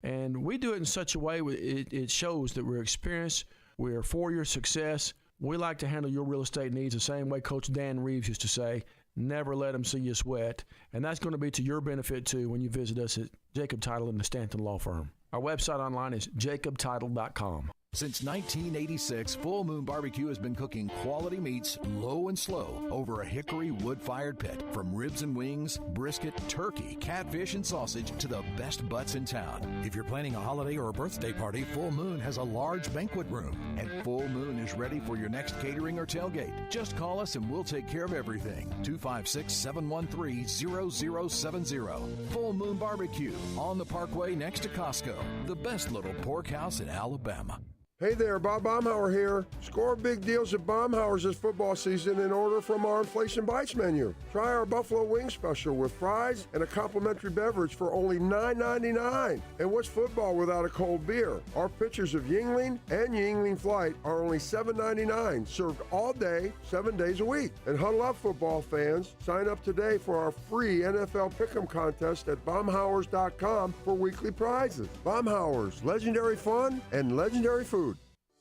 And we do it in such a way it shows that we're experienced, we're for your success. We like to handle your real estate needs the same way Coach Dan Reeves used to say, never let them see you sweat. And that's going to be to your benefit, too, when you visit us at Jacob Title and the Stanton Law Firm. Our website online is jacobtitle.com. Since 1986, Full Moon Barbecue has been cooking quality meats low and slow over a hickory wood-fired pit. From ribs and wings, brisket, turkey, catfish, and sausage to the best butts in town. If you're planning a holiday or a birthday party, Full Moon has a large banquet room. And Full Moon is ready for your next catering or tailgate. Just call us and we'll take care of everything. 256-713-0070. Full Moon Barbecue on the Parkway next to Costco. The best little pork house in Alabama. Hey there, Bob Baumhauer here. Score big deals at Baumhauer's this football season and order from our Inflation Bites menu. Try our Buffalo Wing Special with fries and a complimentary beverage for only $9.99. And what's football without a cold beer? Our pitchers of Yingling and Yingling Flight are only $7.99, served all day, 7 days a week. And huddle up, football fans. Sign up today for our free NFL Pick'em contest at Baumhauers.com for weekly prizes. Baumhauers, legendary fun and legendary food.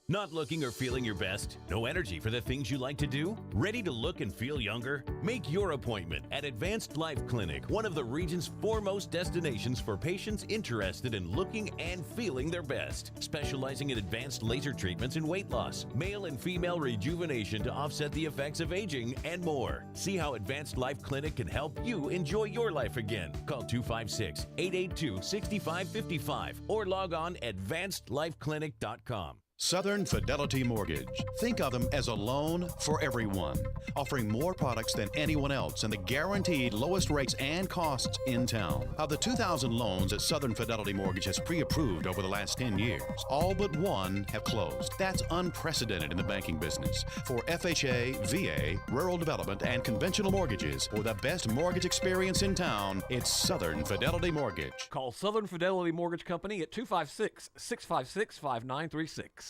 Not looking or feeling your best? No energy for the things you like to do? Ready to look and feel younger? Make your appointment at Advanced Life Clinic, one of the region's foremost destinations for patients interested in looking and feeling their best. Specializing in advanced laser treatments and weight loss, male and female rejuvenation to offset the effects of aging, and more. See how Advanced Life Clinic can help you enjoy your life again. Call 256-882-6555 or log on advancedlifeclinic.com. Southern Fidelity Mortgage. Think of them as a loan for everyone, offering more products than anyone else and the guaranteed lowest rates and costs in town. Of the 2,000 loans that Southern Fidelity Mortgage has pre-approved over the last 10 years, all but one have closed. That's unprecedented in the banking business. For FHA, VA, rural development, and conventional mortgages, for the best mortgage experience in town, it's Southern Fidelity Mortgage. Call Southern Fidelity Mortgage Company at 256-656-5936.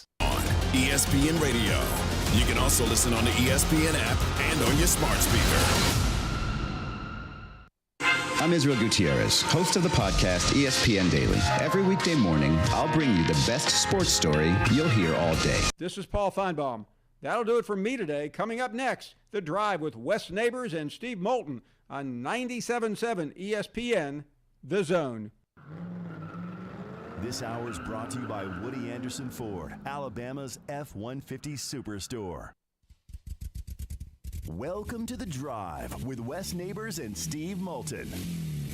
ESPN Radio. You can also listen on the ESPN app and on your smart speaker. I'm Israel Gutierrez, host of the podcast ESPN Daily. Every weekday morning, I'll bring you the best sports story you'll hear all day. This is Paul Feinbaum. That'll do it for me today. Coming up next, The Drive with Wes Neighbors and Steve Moulton on 97.7 ESPN, The Zone. This hour is brought to you by Woody Anderson Ford, Alabama's F-150 Superstore. Welcome to The Drive with Wes Neighbors and Steve Moulton.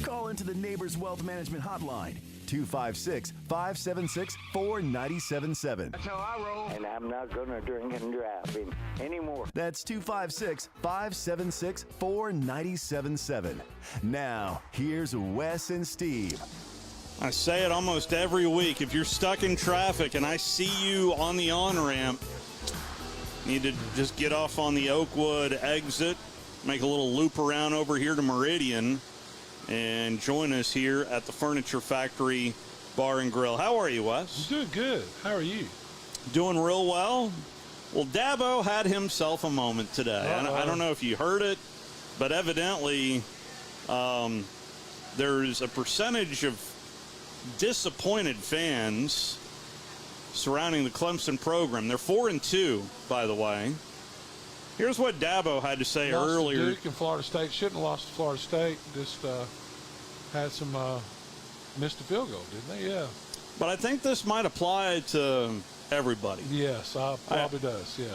Call into the Neighbors Wealth Management Hotline, 256-576-4977. That's how I roll. And I'm not going to drink and drive anymore. That's 256-576-4977. Now, here's Wes and Steve. I say it almost every week. If you're stuck in traffic and I see you on the on-ramp, need to just get off on the Oakwood exit, make a little loop around over here to Meridian, and join us here at the Furniture Factory Bar and Grill. How are you, Wes? Doing good. How are you? Doing real well. Well, Dabo had himself a moment today. I don't know if you heard it, but evidently there's a percentage of disappointed fans surrounding the Clemson program. They're 4-2, by the way. Here's what Dabo had to say earlier. Duke and Florida State shouldn't have lost to Florida State. Just had some missed a field goal, didn't they? Yeah. But I think this might apply to everybody. Yes, probably does. Yeah.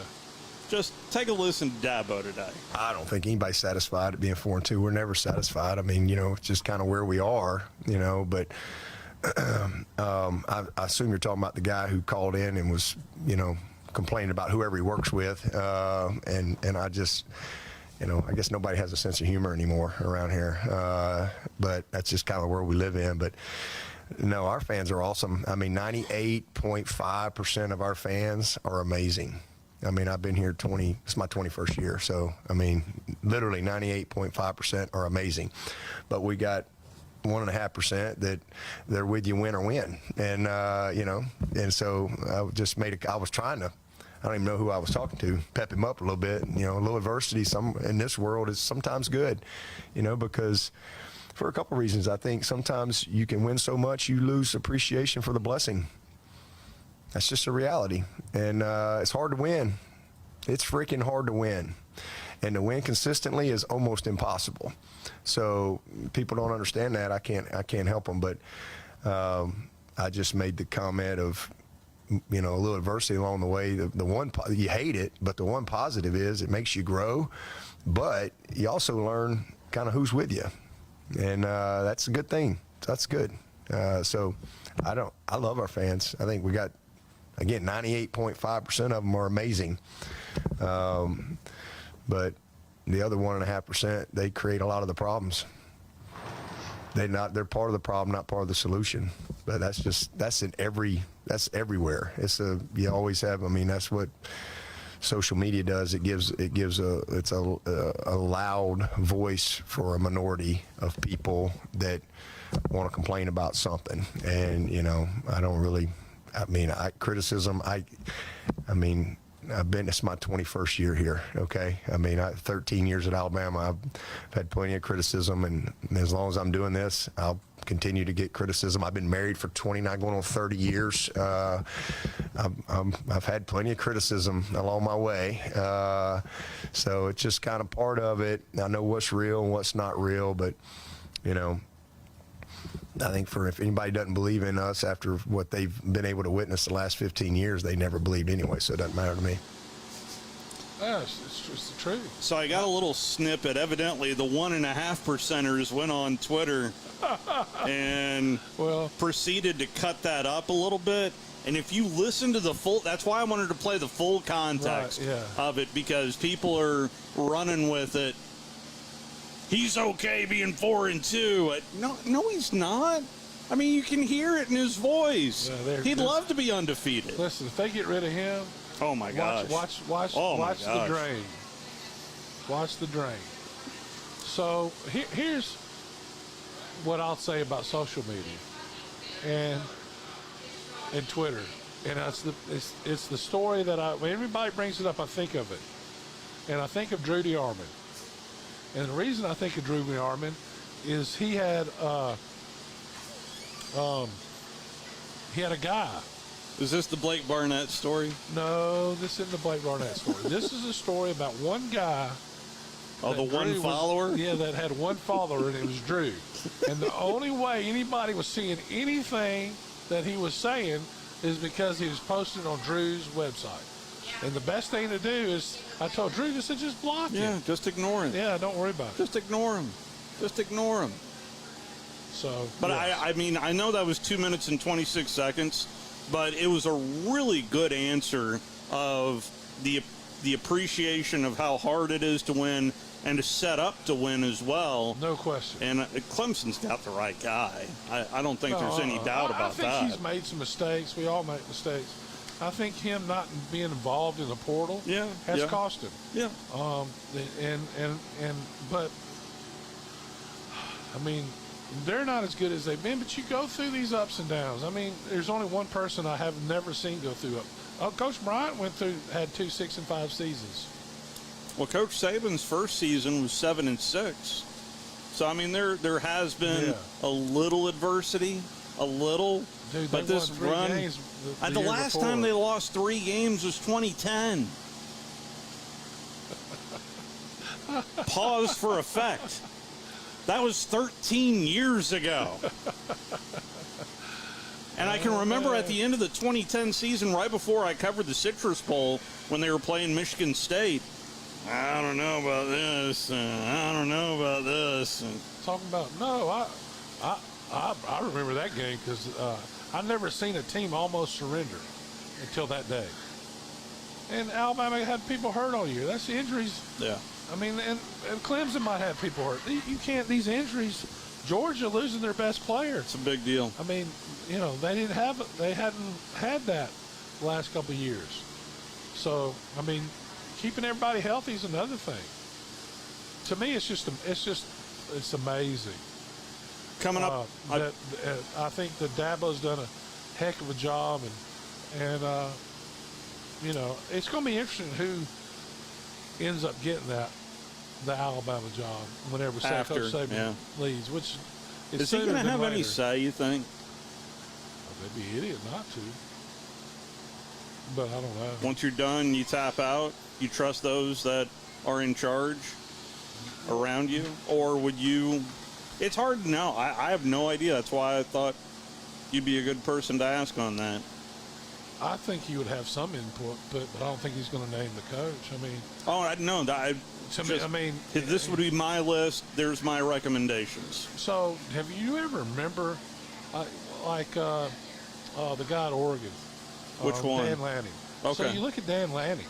Just take a listen to Dabo today. I don't think anybody's satisfied at being 4-2. We're never satisfied. I mean, it's just kind of where we are, but I assume you're talking about the guy who called in and was, complaining about whoever he works with. And I just, I guess nobody has a sense of humor anymore around here. But that's just kind of where we live in. But no, our fans are awesome. I mean, 98.5% of our fans are amazing. I mean, I've been here it's my 21st year. So, I mean, literally 98.5% are amazing. But we got 1.5% that they're with you win or win. And, and so I just I was trying to, I don't even know who I was talking to, pep him up a little bit. A little adversity in this world is sometimes good, because for a couple reasons. I think sometimes you can win so much you lose appreciation for the blessing. That's just a reality. And it's hard to win. It's freaking hard to win. And to win consistently is almost impossible. So people don't understand that. I can't help them. But I just made the comment of, you know, a little adversity along the way. The one, you hate it, but the one positive is it makes you grow. But you also learn kind of who's with you. And that's a good thing. That's good. So I love our fans. I think we got, again, 98.5% of them are amazing. But the other 1.5%, they create a lot of the problems. They're part of the problem, not part of the solution. But that's everywhere. You always have. I mean, that's what social media does. It's a loud voice for a minority of people that want to complain about something. And you know, criticism. It's my 21st year here, okay? 13 years at Alabama. I've had plenty of criticism, and as long as I'm doing this, I'll continue to get criticism. I've been married for 29, going on 30 years. I've had plenty of criticism along my way. So it's just kind of part of it. I know what's real and what's not real, but, you know, I think if anybody doesn't believe in us after what they've been able to witness the last 15 years, they never believed anyway, so it doesn't matter to me. Yes, it's the truth. So I got a little snippet. Evidently, the 1.5%ers went on Twitter and proceeded to cut that up a little bit. And if you listen to the full, that's why I wanted to play the full context of it, because people are running with it. He's okay being 4-2. No, he's not. I mean, you can hear it in his voice. Yeah, He'd love to be undefeated. Listen, if they get rid of him, oh my gosh, watch the drain. Watch the drain. So here's what I'll say about social media and Twitter, and it's the story that when everybody brings it up, I think of it, and I think of Drew DeArmond. And the reason I think of Drew DeArmond is he had a guy. Is this the Blake Barnett story? No, this isn't the Blake Barnett story. This is a story about one guy. Oh, the one follower? That had one follower, and it was Drew. And the only way anybody was seeing anything that he was saying is because he was posted on Drew's website. And the best thing to do is, I told Drew, I said, just block him. Yeah, just ignore him. Yeah, don't worry about it. Just ignore him. Just ignore him. So, but yes. I know that was 2 minutes and 26 seconds, but it was a really good answer of the appreciation of how hard it is to win and to set up to win as well. No question. And Clemson's got the right guy. I don't think there's any doubt about that. I think he's made some mistakes. We all make mistakes. I think him not being involved in the portal has cost him. Yeah. But I mean, they're not as good as they've been. But you go through these ups and downs. I mean, there's only one person I have never seen go through it. Coach Bryant had 2 6-5 seasons. Well, Coach Saban's first season was 7-6. So I mean, there has been a little adversity, a little. Dude, but this run, the last time they lost 3 games was 2010. Pause for effect. That was 13 years ago. And I can remember at the end of the 2010 season, right before I covered the Citrus Bowl, when they were playing Michigan State, I don't know about this, I don't know about this. Talking about, I remember that game because I've never seen a team almost surrender until that day. And Alabama had people hurt all year. That's the injuries. Yeah. I mean, and Clemson might have people hurt. You can't, these injuries, Georgia losing their best player. It's a big deal. I mean, you know, they hadn't had that the last couple of years. So, I mean, keeping everybody healthy is another thing. To me, it's amazing. Coming up, I think that Dabo's done a heck of a job, and you know, it's going to be interesting who ends up getting that the Alabama job whenever After, Coach Saban yeah. leaves, which Is he going to have any say, you think? They'd be idiot not to. But I don't know. Once you're done, you tap out? You trust those that are in charge around you? Or would you... It's hard to know. I have no idea. That's why I thought you'd be a good person to ask on that. I think he would have some input, but I don't think he's going to name the coach. I mean... Oh, no. This would be my list. There's my recommendations. So, have you ever remember, the guy at Oregon? Which one? Dan Lanning. Okay. So you look at Dan Lanning,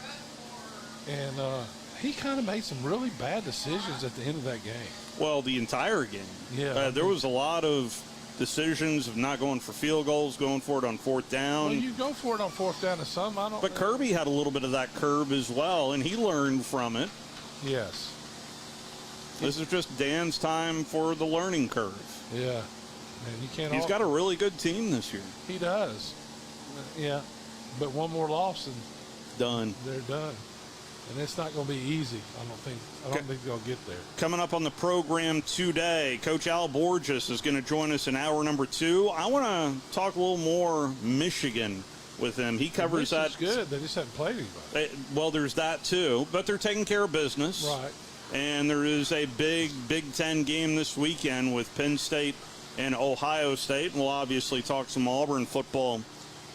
and he kind of made some really bad decisions at the end of that game. Well, the entire game. Yeah. There was a lot of decisions of not going for field goals, going for it on fourth down. Well, you go for it on fourth down to some. But Kirby had a little bit of that curve as well, and he learned from it. Yes. This is just Dan's time for the learning curve. Yeah. And you can't. He's got a really good team this year. He does. Yeah. But one more loss and done. They're done. And it's not going to be easy. I don't think they'll get there. Coming up on the program today, Coach Al Borges is going to join us in hour number 2. I want to talk a little more Michigan with him. He covers that. Good. They just haven't played anybody. Well, there's that too, but they're taking care of business. Right. And there is a big Big Ten game this weekend with Penn State and Ohio State. And we'll obviously talk some Auburn football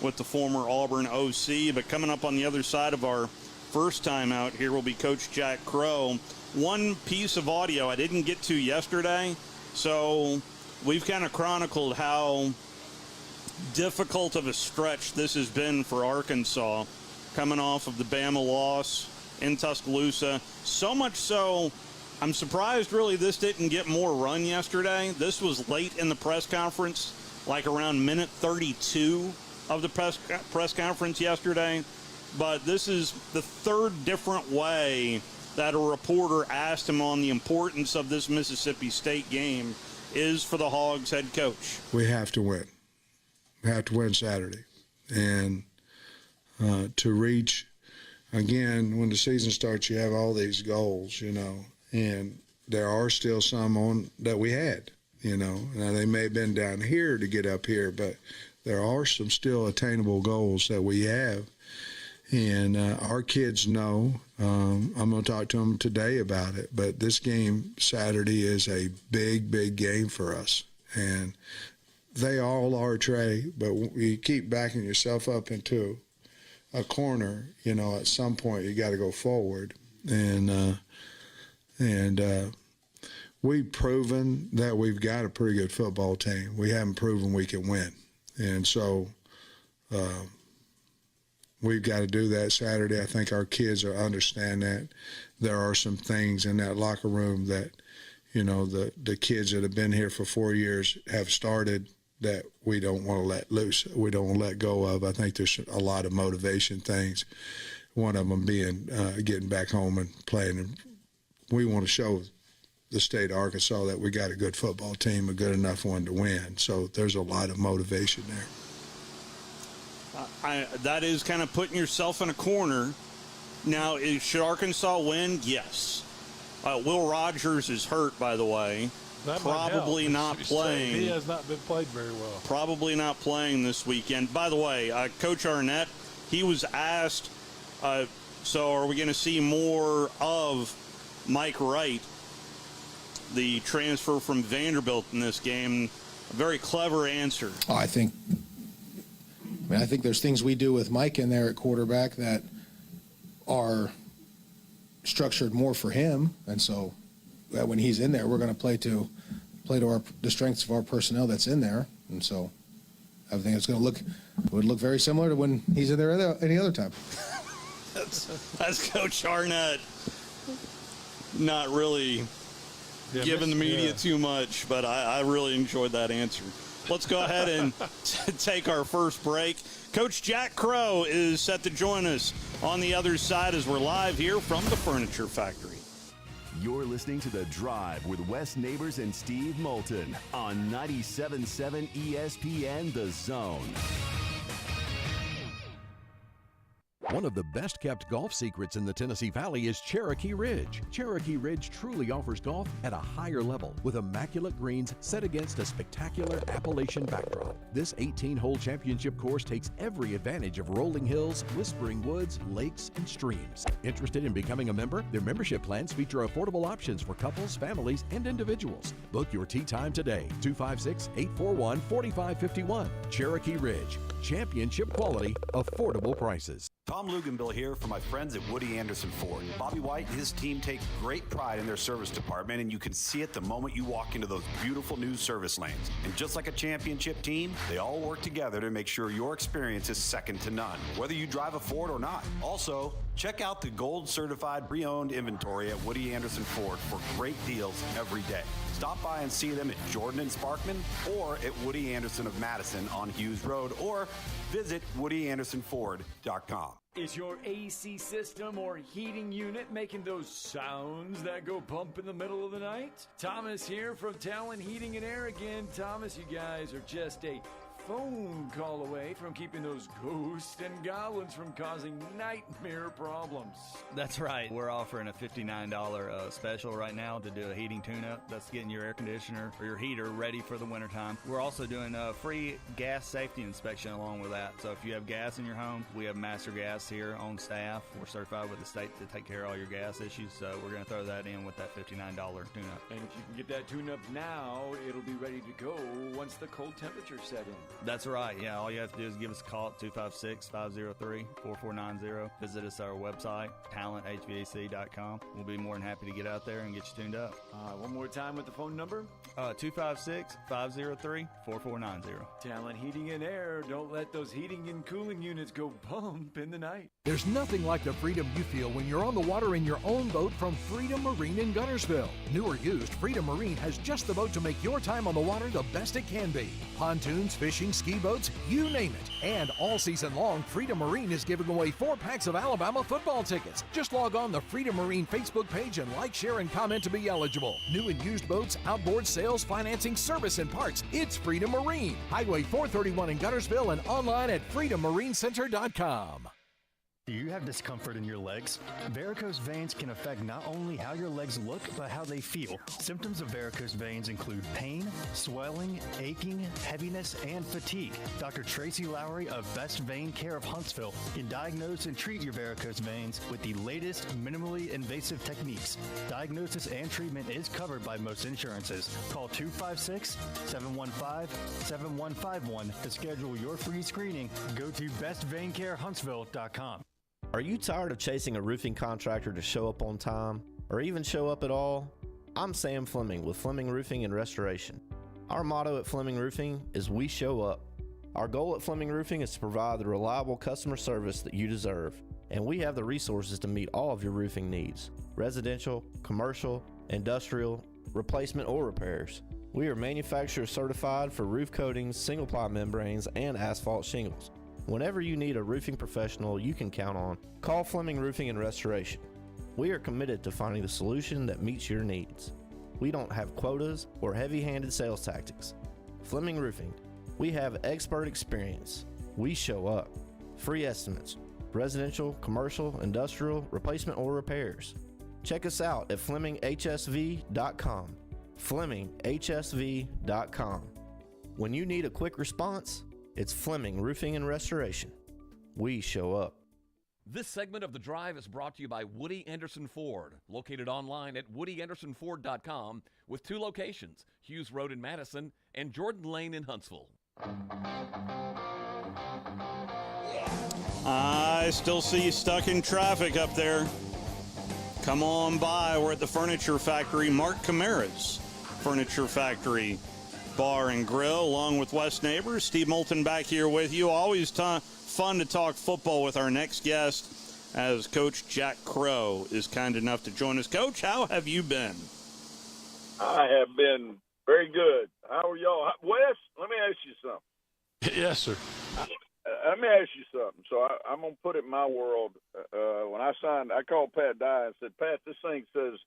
with the former Auburn OC. But coming up on the other side of our first time out here will be Coach Jack Crow. One piece of audio I didn't get to yesterday, so we've kind of chronicled how difficult of a stretch this has been for Arkansas, coming off of the Bama loss in Tuscaloosa. So much so, I'm surprised really this didn't get more run yesterday. This was late in the press conference, like around minute 32 of the press conference yesterday. But this is the third different way that a reporter asked him on the importance of this Mississippi State game is for the Hogs head coach. We have to win. We have to win Saturday. And to reach, again, when the season starts, you have all these goals, and there are still some on that we had, Now, they may have been down here to get up here, but there are some still attainable goals that we have. And our kids know. I'm going to talk to them today about it. But this game Saturday is a big, big game for us. And they all are, Trey. But you keep backing yourself up into a corner, at some point you got to go forward. And we've proven that we've got a pretty good football team. We haven't proven we can win. And so we've got to do that Saturday. I think our kids will understand that. There are some things in that locker room that, the kids that have been here for 4 years have started that we don't want to let loose. We don't want to let go of. I think there's a lot of motivation things. One of them being getting back home and playing. And we want to show the state of Arkansas that we got a good football team, a good enough one to win. So there's a lot of motivation there. That is kind of putting yourself in a corner. Now, should Arkansas win? Yes. Will Rogers is hurt, by the way. That probably not playing. He has not been played very well. Probably not playing this weekend. By the way, Coach Arnett, he was asked, so are we going to see more of Mike Wright, the transfer from Vanderbilt in this game? A very clever answer. I think there's things we do with Mike in there at quarterback that are structured more for him, and so when he's in there, we're going to play to the strengths of our personnel that's in there, and so I think it's going to would look very similar to when he's in there any other time. That's Coach Arnett. Not really giving the media too much, but I really enjoyed that answer. Let's go ahead and take our first break. Coach Jack Crow is set to join us on the other side as we're live here from the Furniture Factory. You're listening to The Drive with Wes Neighbors and Steve Moulton on 97.7 ESPN The Zone. One of the best-kept golf secrets in the Tennessee Valley is Cherokee Ridge. Cherokee Ridge truly offers golf at a higher level with immaculate greens set against a spectacular Appalachian backdrop. This 18-hole championship course takes every advantage of rolling hills, whispering woods, lakes, and streams. Interested in becoming a member? Their membership plans feature affordable options for couples, families, and individuals. Book your tee time today, 256-841-4551. Cherokee Ridge. Championship quality, affordable prices. Tom Luganville here for my friends at Woody Anderson Ford. Bobby White and his team take great pride in their service department, and you can see it the moment you walk into those beautiful new service lanes. And just like a championship team, they all work together to make sure your experience is second to none, whether you drive a Ford or not. Also, check out the gold certified pre-owned inventory at Woody Anderson Ford for great deals every day. Stop by and see them at Jordan and Sparkman or at Woody Anderson of Madison on Hughes Road, or visit WoodyAndersonFord.com. Is your AC system or heating unit making those sounds that go bump in the middle of the night? Thomas here from Talon Heating and Air again. Thomas, you guys are just a phone call away from keeping those ghosts and goblins from causing nightmare problems. That's right. We're offering a $59 special right now to do a heating tune-up. That's getting your air conditioner or your heater ready for the wintertime. We're also doing a free gas safety inspection along with that. So if you have gas in your home, we have Master Gas here on staff. We're certified with the state to take care of all your gas issues. So we're going to throw that in with that $59 tune-up. And if you can get that tune-up now, it'll be ready to go once the cold temperature set in. That's right. Yeah, all you have to do is give us a call at 256-503-4490. Visit us at our website, talenthvac.com. We'll be more than happy to get out there and get you tuned up. One more time with the phone number. 256-503-4490. Talent Heating and Air. Don't let those heating and cooling units go bump in the night. There's nothing like the freedom you feel when you're on the water in your own boat from Freedom Marine in Guntersville. New or used, Freedom Marine has just the boat to make your time on the water the best it can be. Pontoons, fishing, ski boats, you name it. And all season long, Freedom Marine is giving away 4 packs of Alabama football tickets. Just log on the Freedom Marine Facebook page and like, share, and comment to be eligible. New and used boats, outboard sales, financing, service, and parts. It's Freedom Marine. Highway 431 in Guntersville and online at freedommarincenter.com. Do you have discomfort in your legs? Varicose veins can affect not only how your legs look, but how they feel. Symptoms of varicose veins include pain, swelling, aching, heaviness, and fatigue. Dr. Tracy Lowry of Best Vein Care of Huntsville can diagnose and treat your varicose veins with the latest minimally invasive techniques. Diagnosis and treatment is covered by most insurances. Call 256-715-7151 to schedule your free screening. Go to bestveincarehuntsville.com. Are you tired of chasing a roofing contractor to show up on time, or even show up at all? I'm Sam Fleming with Fleming Roofing and Restoration. Our motto at Fleming Roofing is we show up. Our goal at Fleming Roofing is to provide the reliable customer service that you deserve, and we have the resources to meet all of your roofing needs: residential, commercial, industrial, replacement, or repairs. We are manufacturer certified for roof coatings, single-ply membranes, and asphalt shingles. Whenever you need a roofing professional you can count on, call Fleming Roofing and Restoration. We are committed to finding the solution that meets your needs. We don't have quotas or heavy-handed sales tactics. Fleming Roofing, we have expert experience. We show up. Free estimates, residential, commercial, industrial, replacement, or repairs. Check us out at FlemingHSV.com. FlemingHSV.com. When you need a quick response, it's Fleming Roofing and Restoration. We show up. This segment of The Drive is brought to you by Woody Anderson Ford, located online at WoodyAndersonFord.com with 2 locations, Hughes Road in Madison and Jordan Lane in Huntsville. I still see you stuck in traffic up there. Come on by. We're at the Furniture Factory, Mark Camara's Furniture Factory Bar and Grill, along with West Neighbors. Steve Moulton back here with you. Always fun to talk football with our next guest, as Coach Jack Crow is kind enough to join us. Coach, how have you been? I have been very good. How are y'all? Wes, let me ask you something. Yes, sir. Let me ask you something. So I'm going to put it in my world. When I signed, I called Pat Dye and said, Pat, this thing says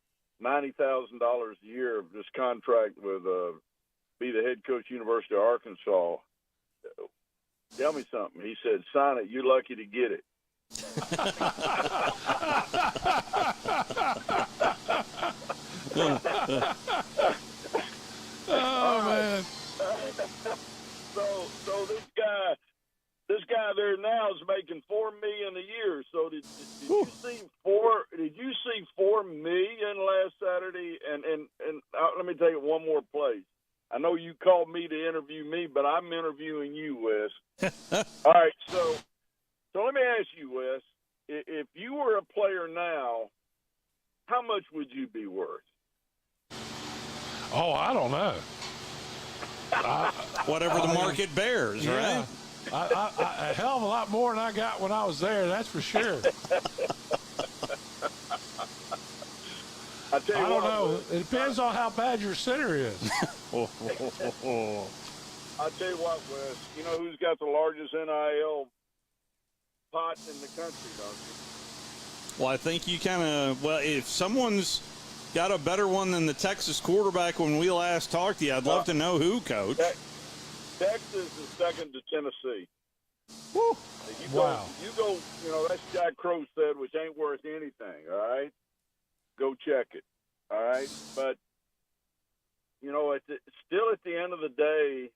$90,000 a year of this contract with be the head coach, University of Arkansas. Tell me something. He said, sign it. You're lucky to get it. Oh, man. So this guy there now is making $4 million a year. So did you see $4 million last Saturday? And let me take it one more place. I know you called me to interview me, but I'm interviewing you, Wes. All right, so let me ask you, Wes, if you were a player now, how much would you be worth? Oh, I don't know. Whatever the market bears, yeah. right? A hell of a lot more than I got when I was there, that's for sure. I don't know. It depends on how bad your center is. I'll tell you what, Wes, you know who's got the largest NIL pot in the country, don't you? Well, I think you kind of, if someone's got a better one than the Texas quarterback when we last talked to you, I'd love to know who, Coach. Texas is second to Tennessee. Woo. Wow. You go, that's Jack Crow said, which ain't worth anything, all right? Go check it, all right? But, still at the end of the day,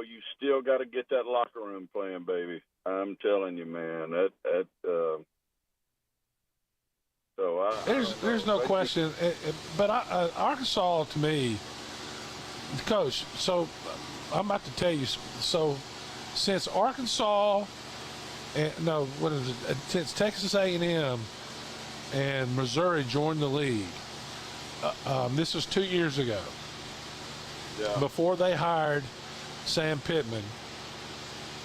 you still got to get that locker room playing, baby. I'm telling you, man. There's no question. But Arkansas, to me, Coach, so I'm about to tell you, so since Arkansas, since Texas A&M and Missouri joined the league, this was 2 years ago. Yeah. Before they hired Sam Pittman,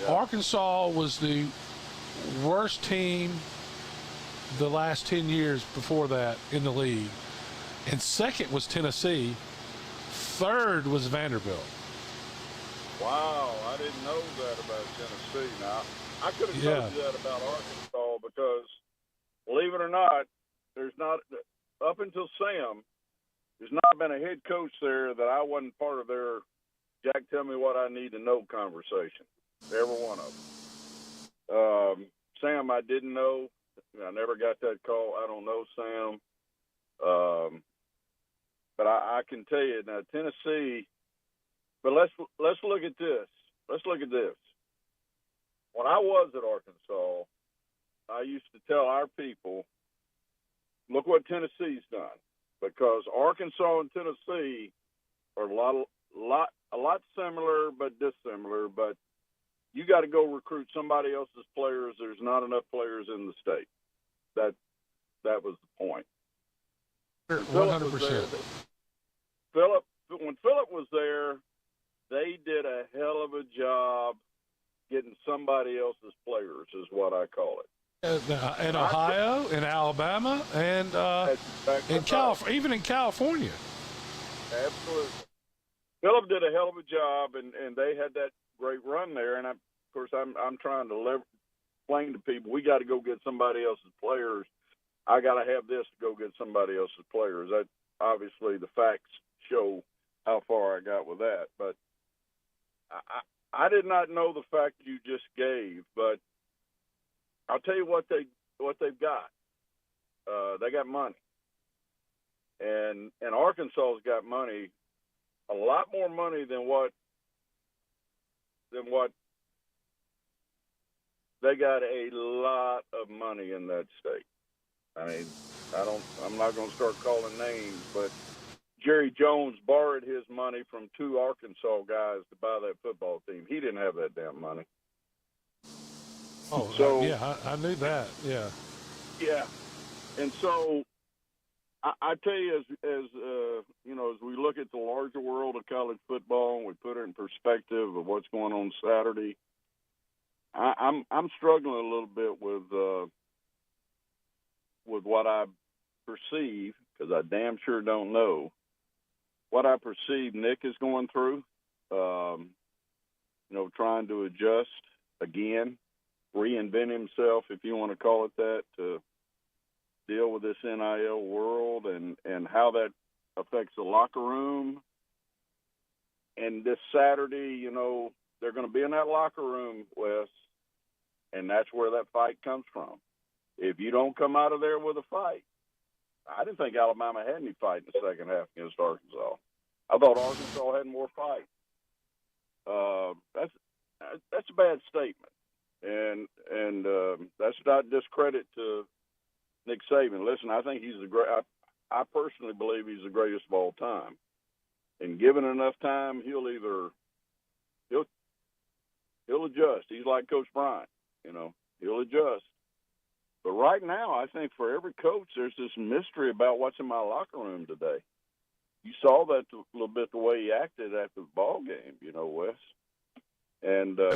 Arkansas was the worst team the last 10 years before that in the league. And second was Tennessee. Third was Vanderbilt. Wow, I didn't know that about Tennessee. Now, I could have told you that about Arkansas because, believe it or not, there's not, up until Sam, there's not been a head coach there that I wasn't part of their Jack, tell me what I need to know conversation. Every one of them. Sam, I didn't know. I never got that call. I don't know Sam. But I can tell you now, Tennessee. But let's look at this. Let's look at this. When I was at Arkansas, I used to tell our people, look what Tennessee's done, because Arkansas and Tennessee are a lot similar but dissimilar. But you got to go recruit somebody else's players. There's not enough players in the state. That was the point. 100%. When Phillip was there, they did a hell of a job getting somebody else's players, is what I call it. In Ohio, in Alabama, and even in California. Absolutely. Phillip did a hell of a job, and they had that great run there. And of course, I'm trying to explain to people, we got to go get somebody else's players. I got to have this to go get somebody else's players. That obviously the facts show how far I got with that. But I did not know the fact you just gave. But I'll tell you what they've got. They got money, and Arkansas's got money, a lot more money than what they got. A lot of money in that state. I mean, I'm not going to start calling names, but Jerry Jones borrowed his money from two Arkansas guys to buy that football team. He didn't have that damn money. Oh, so I knew that. Yeah. Yeah, and so I tell you, as we look at the larger world of college football and we put it in perspective of what's going on Saturday, I'm struggling a little bit with what I perceive, because I damn sure don't know what I perceive Nick is going through. Trying to adjust again, reinvent himself, if you want to call it that, to deal with this NIL world and how that affects the locker room. And this Saturday, they're going to be in that locker room, Wes, and that's where that fight comes from. If you don't come out of there with a fight, I didn't think Alabama had any fight in the second half against Arkansas. I thought Arkansas had more fight. That's a bad statement, and that's not discredit to Nick Saban. Listen, I think he's the great. I personally believe he's the greatest of all time. And given enough time, he'll adjust. He's like Coach Bryant, he'll adjust. But right now, I think for every coach, there's this mystery about what's in my locker room today. You saw that a little bit the way he acted after the ball game, Wes. And the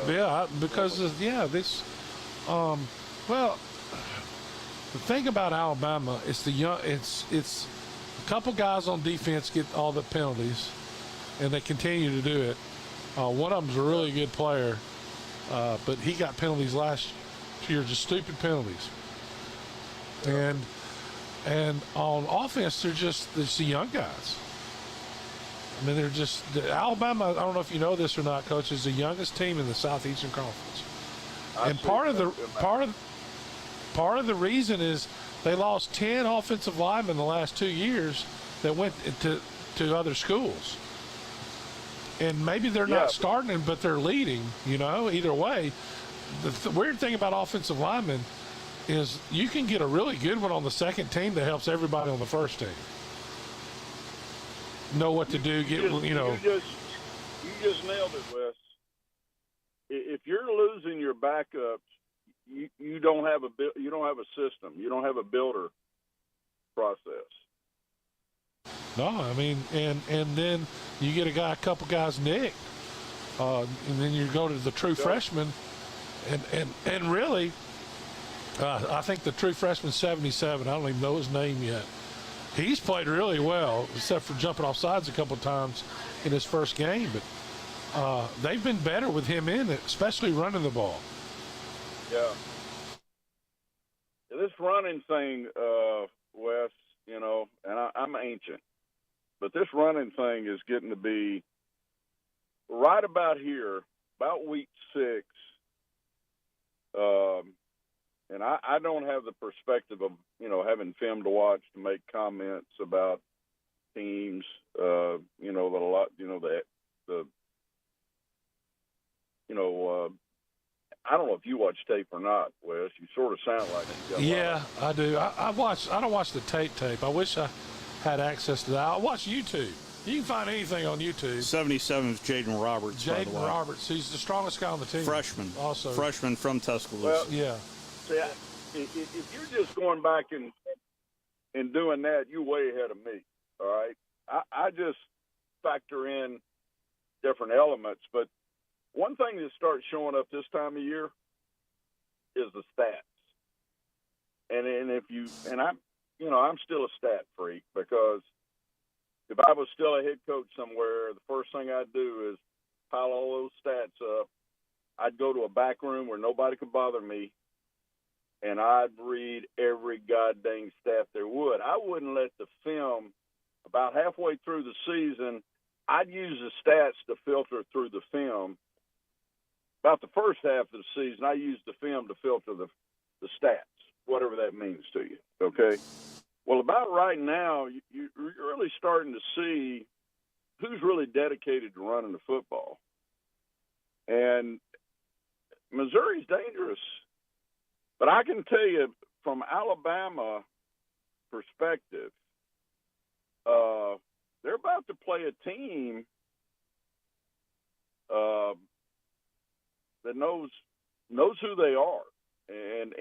thing about Alabama is it's a couple guys on defense get all the penalties, and they continue to do it. One of them's a really good player, but he got penalties last year, just stupid penalties. And on offense, they're the young guys. I mean, Alabama. I don't know if you know this or not, Coach, is the youngest team in the Southeastern Conference. And part of the reason is they lost 10 offensive linemen the last 2 years that went to other schools. And maybe they're not starting, but they're leading. Either way, the weird thing about offensive linemen is you can get a really good one on the second team that helps everybody on the first team know what to do. You just nailed it, Wes. If you're losing your backups, you don't have a system. You don't have a builder process. No, I mean, and then you get a couple guys nicked, and then you go to the true freshman, and really. I think the true freshman 77, I don't even know his name yet. He's played really well, except for jumping off sides a couple of times in his first game. But they've been better with him in it, especially running the ball. Yeah. This running thing, Wes, and I'm ancient, but this running thing is getting to be right about here, about week 6. And I don't have the perspective of, having film to watch to make comments about teams, that a lot, I don't know if you watch tape or not, Wes. You sort of sound like it. Yeah, I do. I don't watch the tape. I wish I had access to that. I watch YouTube. You can find anything on YouTube. 77 is Jaden Roberts. Jaden Roberts. He's the strongest guy on the team. Freshman. Also. Freshman from Tuscaloosa. Well, yeah. See, if you're just going back and doing that, you're way ahead of me. All right. I just factor in different elements, but one thing that starts showing up this time of year is the stats. And I'm still a stat freak, because if I was still a head coach somewhere, the first thing I'd do is pile all those stats up. I'd go to a back room where nobody could bother me, and I'd read every goddamn stat there would. I wouldn't let the film, about halfway through the season, I'd use the stats to filter through the film. About the first half of the season, I used the film to filter the stats, whatever that means to you, okay? Well, about right now, you're really starting to see who's really dedicated to running the football. And Missouri's dangerous. But I can tell you, from Alabama perspective, they're about to play a team that knows who they are. And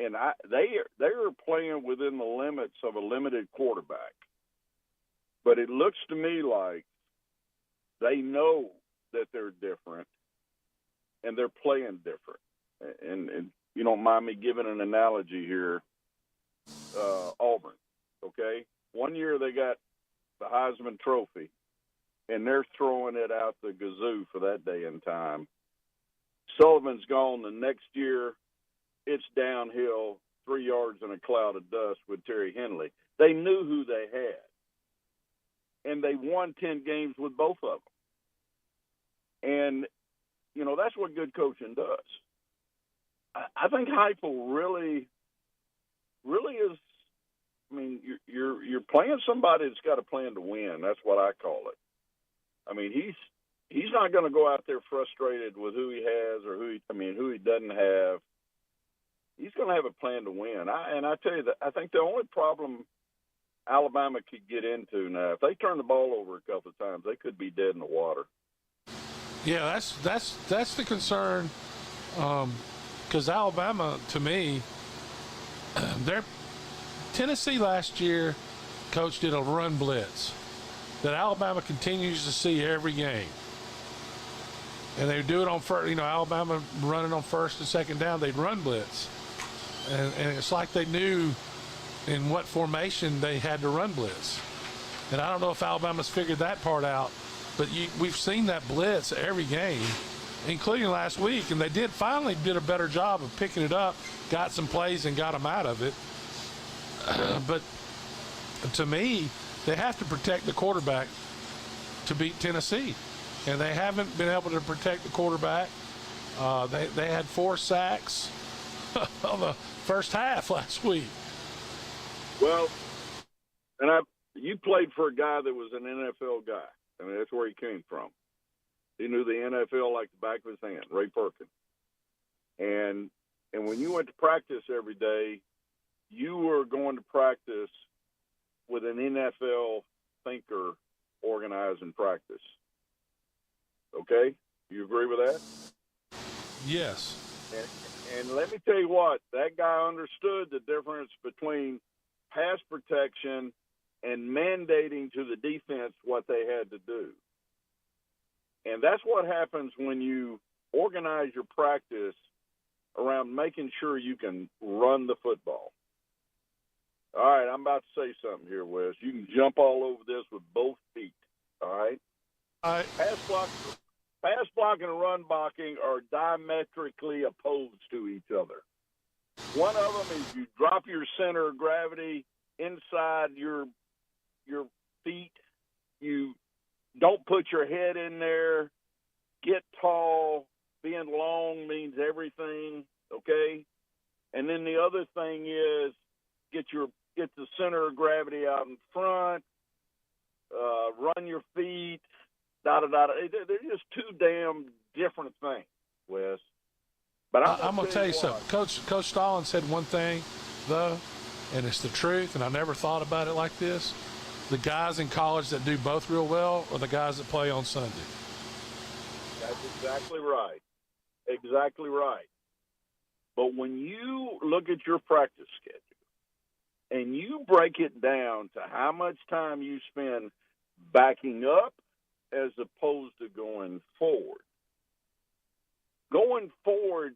they are playing within the limits of a limited quarterback. But it looks to me like they know that they're different, and they're playing different. And you don't mind me giving an analogy here, Auburn, okay? One year they got the Heisman Trophy, and they're throwing it out the gazoo for that day and time. Sullivan's gone the next year. It's downhill, 3 yards in a cloud of dust with Terry Henley. They knew who they had, and they won 10 games with both of them. And, that's what good coaching does. I think Heupel really is. I mean, you're playing somebody that's got a plan to win. That's what I call it. I mean, he's not going to go out there frustrated with who he has or who he doesn't have. He's going to have a plan to win. I tell you that I think the only problem Alabama could get into now, if they turn the ball over a couple of times, they could be dead in the water. Yeah, that's the concern. Because Alabama, to me, Tennessee last year, coach, did a run blitz that Alabama continues to see every game. And they do it on first, Alabama running on first and second down, they'd run blitz. And it's like they knew in what formation they had to run blitz. And I don't know if Alabama's figured that part out, but we've seen that blitz every game, including last week, and they finally did a better job of picking it up, got some plays and got them out of it. But to me, they have to protect the quarterback to beat Tennessee, and they haven't been able to protect the quarterback. They had 4 sacks on the first half last week. Well, and you played for a guy that was an NFL guy. I mean, that's where he came from. He knew the NFL like the back of his hand, Ray Perkins. And when you went to practice every day, you were going to practice with an NFL thinker organizing practice. Okay? You agree with that? Yes. And let me tell you what, that guy understood the difference between pass protection and mandating to the defense what they had to do. And that's what happens when you organize your practice around making sure you can run the football. All right, I'm about to say something here, Wes. You can jump all over this with both feet, all right? Pass blocking and run blocking are diametrically opposed to each other. One of them is you drop your center of gravity inside your feet. You don't put your head in there. Get tall. Being long means everything, okay? And then the other thing is get the center of gravity out in front, run your feet, da-da-da. They're just two damn different things, Wes. But I'm going to tell you something. Coach Stalin said one thing, though, and it's the truth, and I never thought about it like this. The guys in college that do both real well are the guys that play on Sunday. That's exactly right. Exactly right. But when you look at your practice schedule and you break it down to how much time you spend backing up as opposed to going forward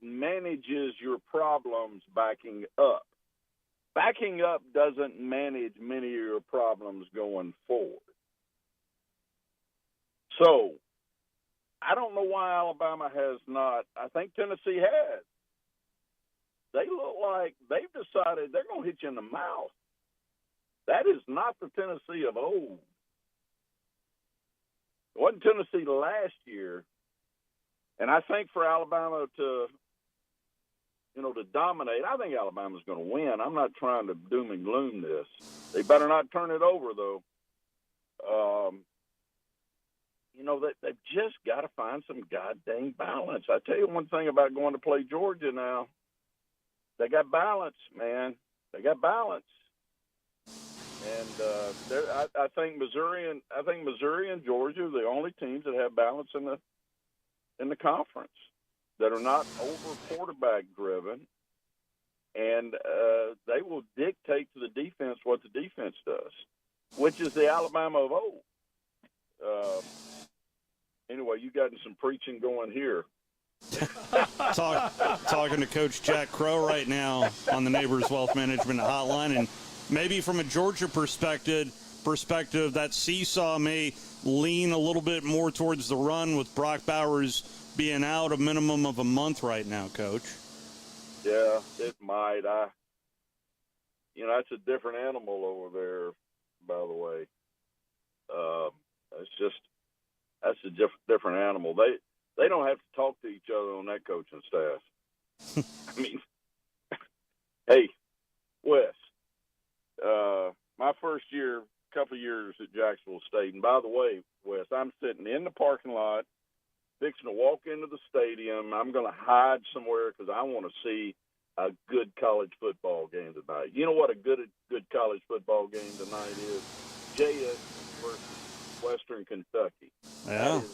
manages your problems backing up. Backing up doesn't manage many of your problems going forward. So, I don't know why Alabama has not. I think Tennessee has. They look like they've decided they're going to hit you in the mouth. That is not the Tennessee of old. It wasn't Tennessee last year. And I think for Alabama to dominate, I think Alabama's going to win. I'm not trying to doom and gloom this. They better not turn it over, though. They've just got to find some goddamn balance. I tell you one thing about going to play Georgia now. They got balance, man. They got balance. And I think Missouri and Georgia are the only teams that have balance in the conference that are not over quarterback driven, and they will dictate to the defense what the defense does, which is the Alabama of old. Anyway, you got some preaching going here. Talking to Coach Jack Crow right now on the Neighbors Wealth Management Hotline, and maybe from a Georgia perspective, that seesaw may lean a little bit more towards the run with Brock Bowers being out a minimum of a month right now, Coach. Yeah, it might. That's a different animal over there, by the way. That's a different animal. they don't have to talk to each other on that coaching staff. I mean, hey, Wes, my first year, couple of years at Jacksonville State, and by the way, Wes, I'm sitting in the parking lot, fixing to walk into the stadium. I'm going to hide somewhere because I want to see a good college football game tonight. You know what a good college football game tonight is? JS versus Western Kentucky.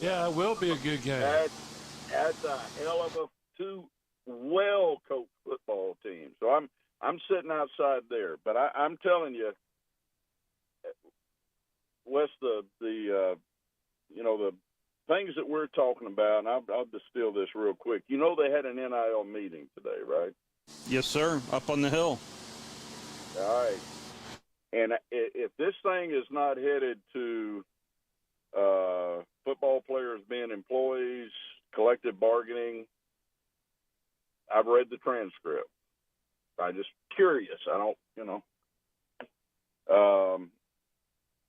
Yeah, it will be a good game. That's a hell of two well-coached football teams. So I'm sitting outside there, but I'm telling you, Wes, the things that we're talking about, and I'll distill this real quick. You know they had an NIL meeting today, right? Yes, sir, up on the hill. All right. And if this thing is not headed to football players being employees, collective bargaining, I've read the transcript. I'm just curious. I don't,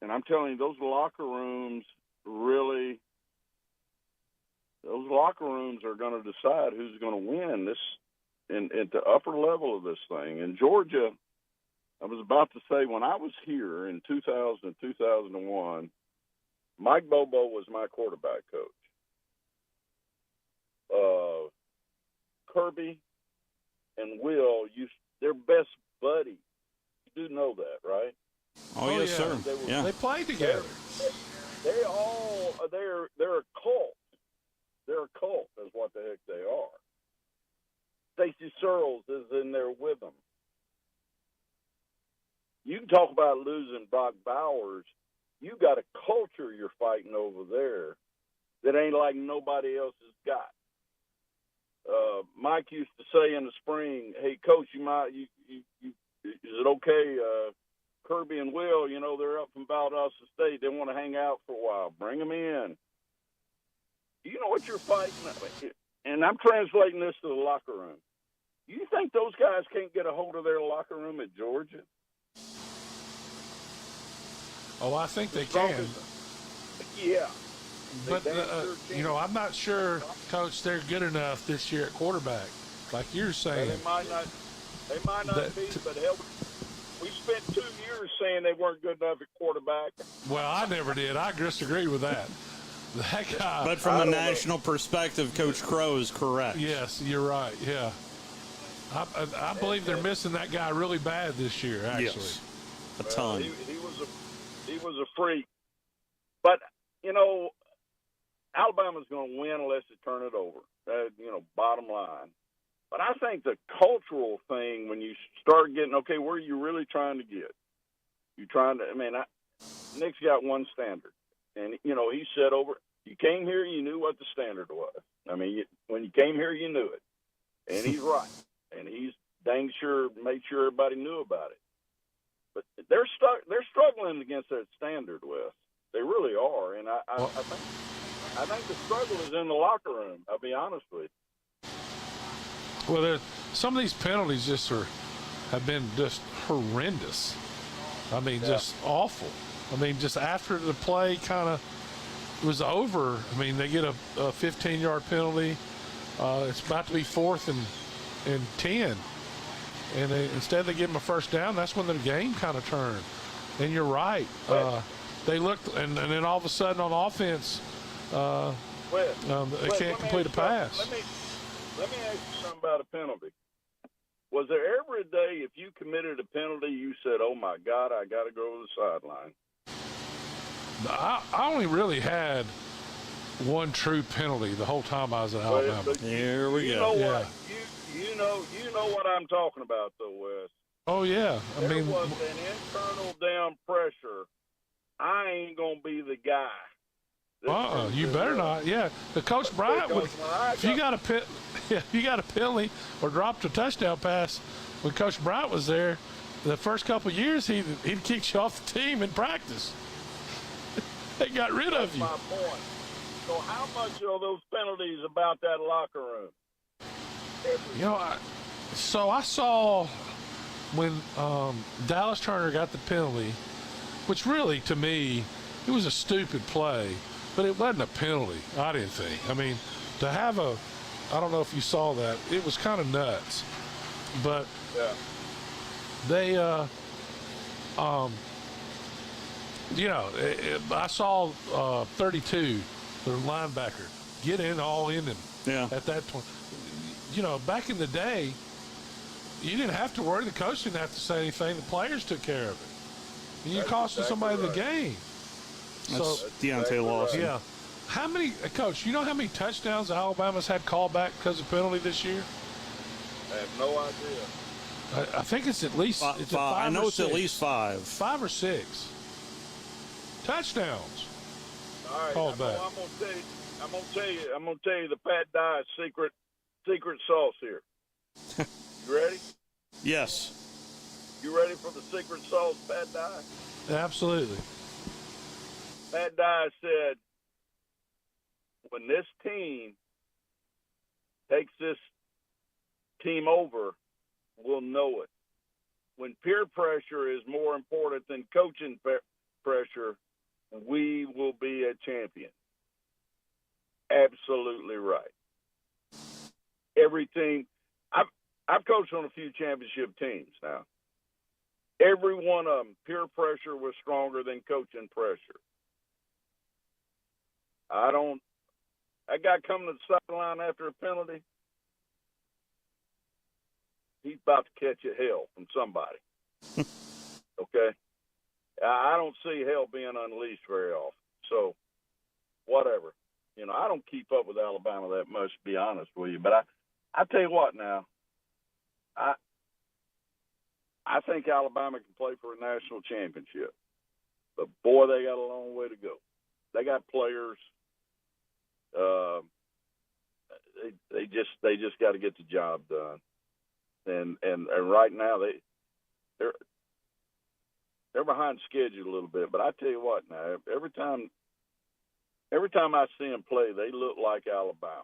and I'm telling you, those locker rooms are going to decide who's going to win this at the upper level of this thing. In Georgia, I was about to say, when I was here in 2000, 2001, Mike Bobo was my quarterback coach. Kirby and Will, they're best buddies. You do know that, right? Oh yes, sir. They played together. They're a cult. They're a cult, is what the heck they are. Stacey Searles is in there with them. You can talk about losing Brock Bowers. You got a culture you're fighting over there that ain't like nobody else has got. Mike used to say in the spring, "Hey, Coach, is it okay? Kirby and Will, they're up from Valdosta State. They want to hang out for a while. Bring them in." You know what you're fighting? And I'm translating this to the locker room. You think those guys can't get a hold of their locker room at Georgia? Oh, I think they can. Yeah. But, I'm not sure, Coach, they're good enough this year at quarterback, like you're saying. Well, they might not be, but hell, we spent 2 years saying they weren't good enough at quarterback. Well, I never did. I disagree with that. That guy. But from a national perspective, Coach Crow is correct. Yes, you're right. Yeah. I believe they're missing that guy really bad this year, actually. Yes. A ton. He was a freak. But, Alabama's going to win unless they turn it over. Bottom line. But I think the cultural thing, when you start getting, okay, where are you really trying to get? Nick's got one standard. And, he said you came here, you knew what the standard was. When you came here, you knew it. And he's right. And he's dang sure made sure everybody knew about it. But they're struggling against that standard, Wes. They really are. And I think the struggle is in the locker room, I'll be honest with you. Well, some of these penalties have been just horrendous. Just awful. Just after the play kind of was over, they get a 15-yard penalty. It's about to be 4th and 10. And instead they give them a first down. That's when the game kind of turned. And you're right. They looked, and then all of a sudden on offense, they can't complete a pass. Let me ask you something about a penalty. Was there ever a day if you committed a penalty you said, "Oh my God, I got to go to the sideline"? I only really had one true penalty the whole time I was at Alabama. Here we go. You know what? You know what I'm talking about, though, Wes. Oh yeah, there was an internal down pressure. I ain't gonna be the guy. You better not. Yeah, the Coach Bryant would. If you got a penalty or dropped a touchdown pass when Coach Bryant was there, the first couple of years he'd kick you off the team in practice. They got rid of you. That's my point. So how much are those penalties about that locker room? So I saw when Dallas Turner got the penalty, which really, to me, it was a stupid play, but it wasn't a penalty, I didn't think. to have I don't know if you saw that. It was kind of nuts. But they, I saw 32, the linebacker, get all in him at that point. Back in the day, you didn't have to worry. The coach didn't have to say anything. The players took care of it. And you costed somebody the game. That's Deontay Lawson. Yeah. How many, Coach, you know how many touchdowns Alabama's had called back because of penalty this year? I have no idea. I think it's at least five. I know it's at least 5. 5 or 6 touchdowns. All right, called back. I'm gonna tell you the Pat Dye secret sauce here. You ready? Yes. You ready for the secret sauce, Pat Dye? Absolutely. Pat Dye said, when this team takes this team over, we'll know it. When peer pressure is more important than coaching pressure, we will be a champion. Absolutely right. Everything. I've coached on a few championship teams now. Every one of them, peer pressure was stronger than coaching pressure. That guy coming to the sideline after a penalty, he's about to catch a hell from somebody. Okay? I don't see hell being unleashed very often. So, whatever. I don't keep up with Alabama that much, to be honest with you. But I tell you what now, I think Alabama can play for a national championship. But, boy, they got a long way to go. They got players. They just got to get the job done. And right now they're behind schedule a little bit. But I tell you what now, every time I see them play, they look like Alabama,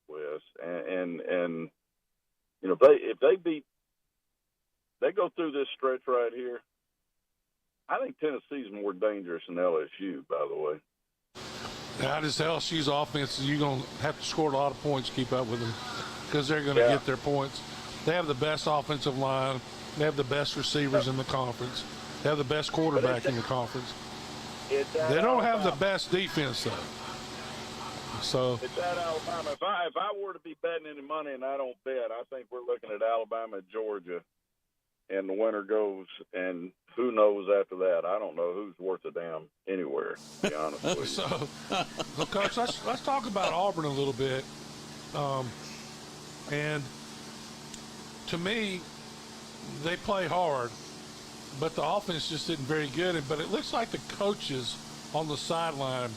Wes. And if they go through this stretch right here, I think Tennessee's more dangerous than LSU, by the way. Now, this LSU's offense, you're going to have to score a lot of points to keep up with them because they're going to get their points. They have the best offensive line. They have the best receivers in the conference. They have the best quarterback in the conference. They don't have the best defense, though. So it's at Alabama. If I were to be betting any money, and I don't bet, I think we're looking at Alabama and Georgia, and the winner goes. And who knows after that? I don't know who's worth a damn anywhere, to be honest with you. So, Coach, let's talk about Auburn a little bit. And to me, they play hard, but the offense just isn't very good. But it looks like the coaches on the sideline,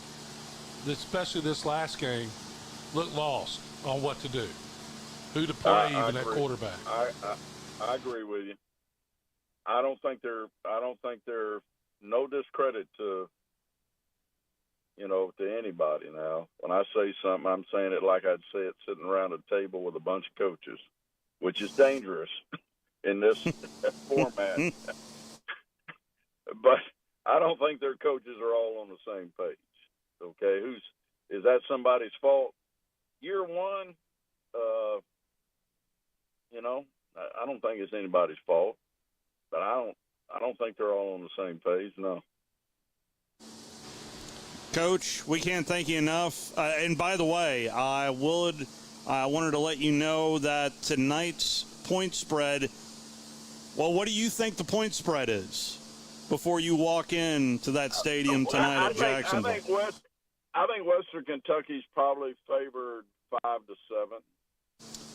especially this last game, look lost on what to do, who to play, even at quarterback. I agree with you. I don't think they're no discredit to anybody now. When I say something, I'm saying it like I'd say it sitting around a table with a bunch of coaches, which is dangerous in this format. But I don't think their coaches are all on the same page. Okay, is that somebody's fault? Year one, I don't think it's anybody's fault. But I don't think they're all on the same page, no. Coach, we can't thank you enough. And by the way, I wanted to let you know that tonight's point spread, well, what do you think the point spread is before you walk into that stadium tonight at Jacksonville? I think Western Kentucky's probably favored 5-7.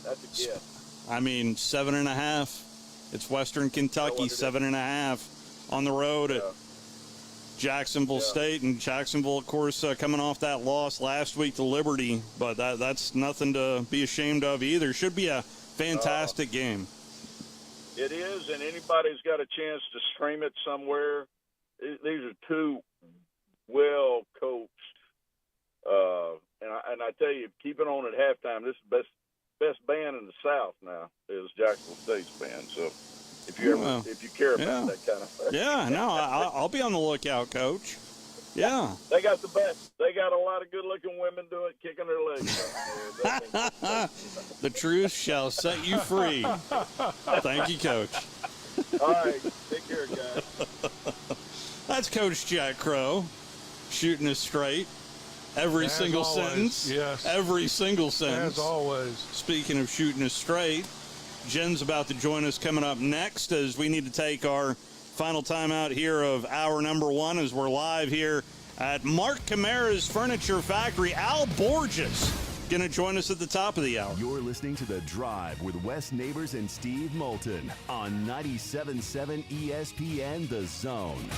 That's a guess. 7.5. It's Western Kentucky, 7.5 on the road at Jacksonville State. And Jacksonville, of course, coming off that loss last week to Liberty. But that's nothing to be ashamed of either. Should be a fantastic game. It is, and anybody's got a chance to stream it somewhere. These are two well-coached. And I tell you, keep it on at halftime. This is the best band in the South now is Jacksonville State's band. So if you care about that kind of thing. Yeah, no, I'll be on the lookout, Coach. Yeah. They got the best. They got a lot of good-looking women doing kicking their legs. The truth shall set you free. Thank you, Coach. All right. Take care, guys. That's Coach Jack Crow shooting us straight. Every As single always, sentence. yes. Every single sentence. As always. Speaking of shooting us straight, Jen's about to join us coming up next as we need to take our final timeout here of hour number 1 as we're live here at Mark Camara's Furniture Factory. Al Borges going to join us at the top of the hour. You're listening to The Drive with Wes Neighbors and Steve Moulton on 97.7 ESPN The Zone.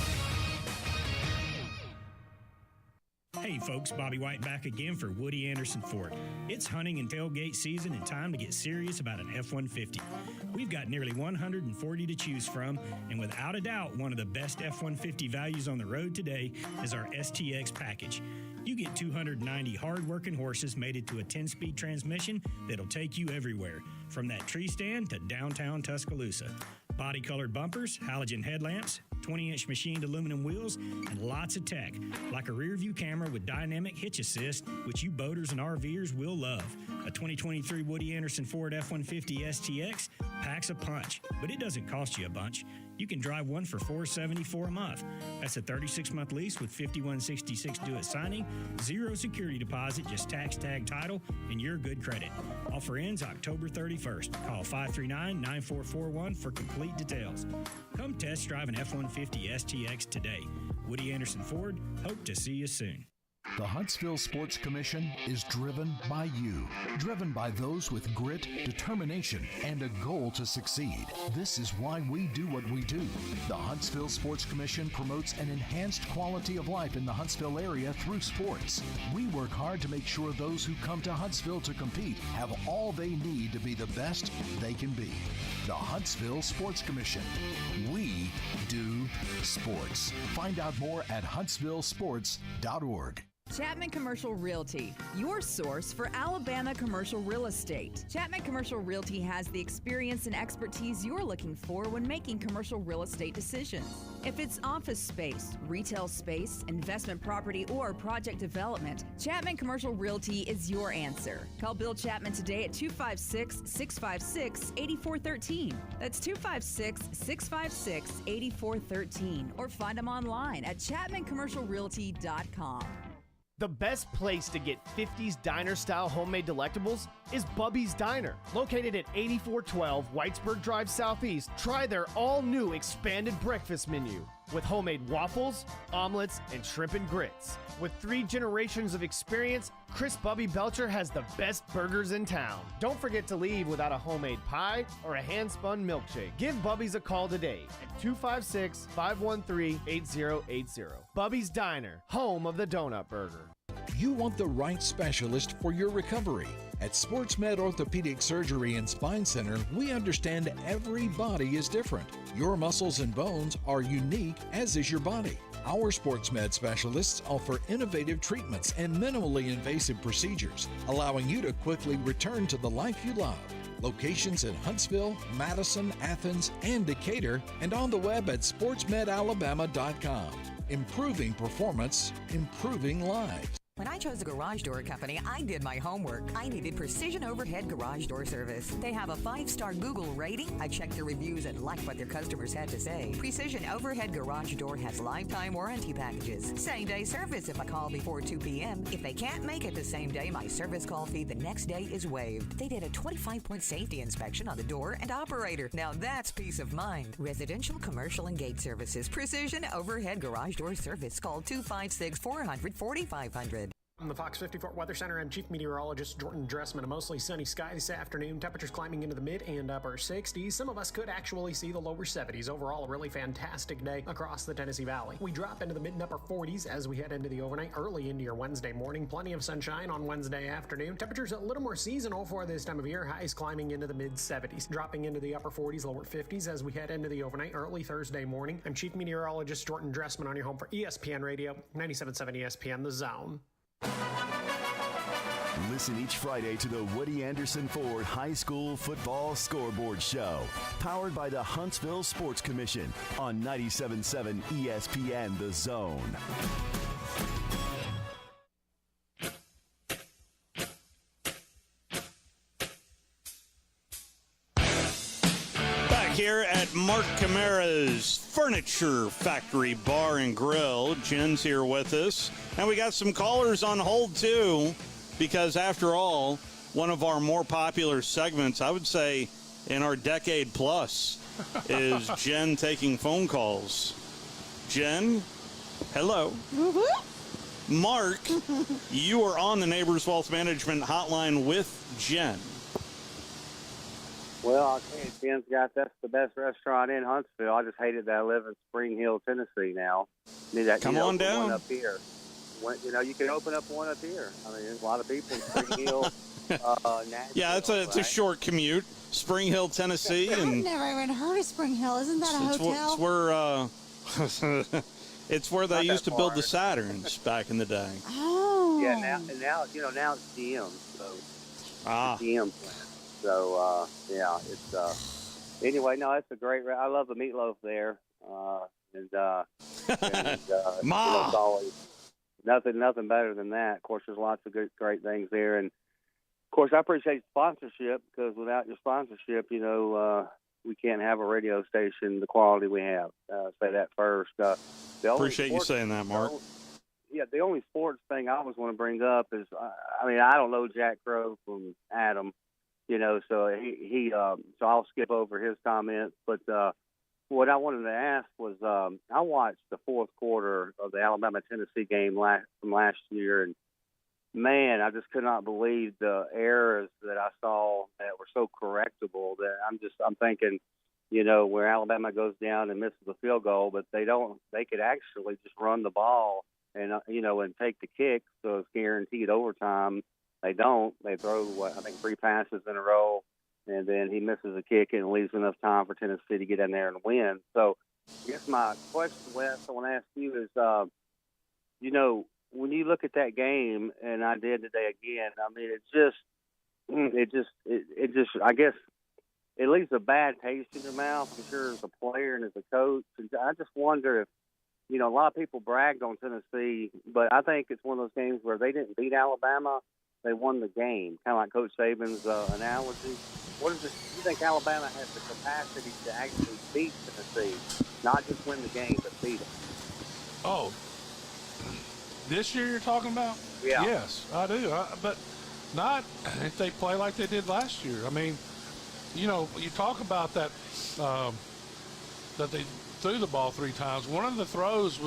Hey folks, Bobby White back again for Woody Anderson Ford. It's hunting and tailgate season and time to get serious about an F-150. We've got nearly 140 to choose from, and without a doubt, one of the best F-150 values on the road today is our STX package. You get 290 hard-working horses mated to a 10-speed transmission that'll take you everywhere, from that tree stand to downtown Tuscaloosa. Body-colored bumpers, halogen headlamps, 20-inch machined aluminum wheels, and lots of tech, like a rear-view camera with dynamic hitch assist, which you boaters and RVers will love. A 2023 Woody Anderson Ford F-150 STX packs a punch, but it doesn't cost you a bunch. You can drive one for $474 a month. That's a 36-month lease with $51.66 due at signing, 0 security deposit, just tax tag title, and your good credit. Offer ends October 31st. Call 539-9441 for complete details. Come test drive an F-150 STX today. Woody Anderson Ford, hope to see you soon. The Huntsville Sports Commission is driven by you, driven by those with grit, determination, and a goal to succeed. This is why we do what we do. The Huntsville Sports Commission promotes an enhanced quality of life in the Huntsville area through sports. We work hard to make sure those who come to Huntsville to compete have all they need to be the best they can be. The Huntsville Sports Commission. We do sports. Find out more at huntsvillesports.org. Chapman Commercial Realty, your source for Alabama commercial real estate. Chapman Commercial Realty has the experience and expertise you're looking for when making commercial real estate decisions. If it's office space, retail space, investment property, or project development, Chapman Commercial Realty is your answer. Call Bill Chapman today at 256-656-8413. That's 256-656-8413. Or find them online at chapmancommercialrealty.com. The best place to get 50s diner-style homemade delectables is Bubby's Diner. Located at 8412 Whitesburg Drive Southeast, try their all-new expanded breakfast menu with homemade waffles, omelets, and shrimp and grits. With 3 generations of experience, Chris Bubby Belcher has the best burgers in town. Don't forget to leave without a homemade pie or a hand-spun milkshake. Give Bubby's a call today at 256-513-8080. Bubby's Diner, home of the donut burger. You want the right specialist for your recovery. At SportsMed Orthopedic Surgery and Spine Center, we understand every body is different. Your muscles and bones are unique, as is your body. Our SportsMed specialists offer innovative treatments and minimally invasive procedures, allowing you to quickly return to the life you love. Locations in Huntsville, Madison, Athens, and Decatur, and on the web at sportsmedalabama.com. Improving performance, improving lives. When I chose a garage door company, I did my homework. I needed Precision Overhead Garage Door Service. They have a 5-star Google rating. I checked their reviews and liked what their customers had to say. Precision Overhead Garage Door has lifetime warranty packages. Same-day service if I call before 2 p.m. If they can't make it the same day, my service call fee the next day is waived. They did a 25-point safety inspection on the door and operator. Now that's peace of mind. Residential, commercial, and gate services. Precision Overhead Garage Door Service. Call 256-400-4500. From the Fox 54 Weather Center, I'm Chief Meteorologist Jordan Dressman. A mostly sunny sky this afternoon. Temperatures climbing into the mid and upper 60s. Some of us could actually see the lower 70s. Overall, a really fantastic day across the Tennessee Valley. We drop into the mid and upper 40s as we head into the overnight, early into your Wednesday morning. Plenty of sunshine on Wednesday afternoon. Temperatures a little more seasonal for this time of year. Highs climbing into the mid 70s. Dropping into the upper 40s, lower 50s as we head into the overnight, early Thursday morning. I'm Chief Meteorologist Jordan Dressman on your home for ESPN Radio, 97.7 ESPN The Zone. Listen each Friday to the Woody Anderson Ford High School Football Scoreboard Show, powered by the Huntsville Sports Commission on 97.7 ESPN The Zone. here at Mark Camara's Furniture Factory Bar and Grill. Jen's here with us. And we got some callers on hold, too, because after all, one of our more popular segments, I would say in our decade plus, is Jen taking phone calls. Jen, hello. Mark, you are on the Neighbors Wealth Management Hotline with Jen. Well, I'll tell you, Jen's got that's the best restaurant in Huntsville. I just hated that I live in Spring Hill, Tennessee now. Come on down. One up here. You can open up one up here. I mean, there's a lot of people in Spring Hill. Yeah, it's a short commute. Spring Hill, Tennessee. I've never even heard of Spring Hill. Isn't that a hotel? It's where they used to build the Saturns back in the day. Oh. Yeah, now it's GM. So GM plant. So it's anyway. No, it's a great. I love the meatloaf there, Ma. It's always nothing better than that. Of course, there's lots of great things there, and of course, I appreciate sponsorship because without your sponsorship, we can't have a radio station the quality we have. Say that first. Appreciate you saying that, Mark. The only sports thing I always want to bring up is, I don't know Jack Crow from Adam, so so I'll skip over his comments. But what I wanted to ask was, I watched the fourth quarter of the Alabama-Tennessee game from last year, and man, I just could not believe the errors that I saw that were so correctable that I'm thinking, where Alabama goes down and misses the field goal, but they could actually just run the ball and take the kick. So it's guaranteed overtime. They don't. They throw, 3 passes in a row, and then he misses a kick and leaves enough time for Tennessee to get in there and win. So I guess my question, Wes, I want to ask you is, when you look at that game, and I did today again, it just, I guess, it leaves a bad taste in your mouth, I'm sure, as a player and as a coach. And I just wonder if, a lot of people bragged on Tennessee, but I think it's one of those games where they didn't beat Alabama, they won the game, kind of like Coach Saban's analogy. What is it? Do you think Alabama has the capacity to actually beat Tennessee, not just win the game, but beat them? Oh, this year you're talking about? Yeah. Yes, I do. But not if they play like they did last year. I mean, you talk about that that they threw the ball 3 times. One of the throws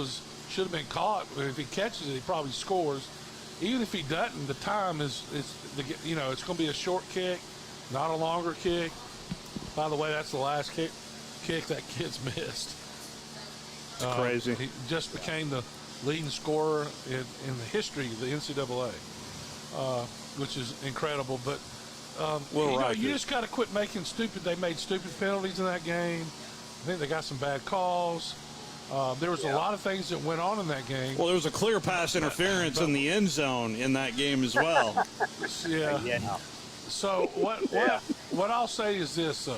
should have been caught. If he catches it, he probably scores. Even if he doesn't, the time is it's going to be a short kick, not a longer kick. By the way, that's the last kick that kid's missed. It's crazy. He just became the leading scorer in the history of the NCAA, which is incredible. But you just got to quit making They made stupid penalties in that game. I think they got some bad calls. There was a lot of things that went on in that game. Well, there was a clear pass interference in the end zone in that game as well. Yeah. So what I'll say is this, though.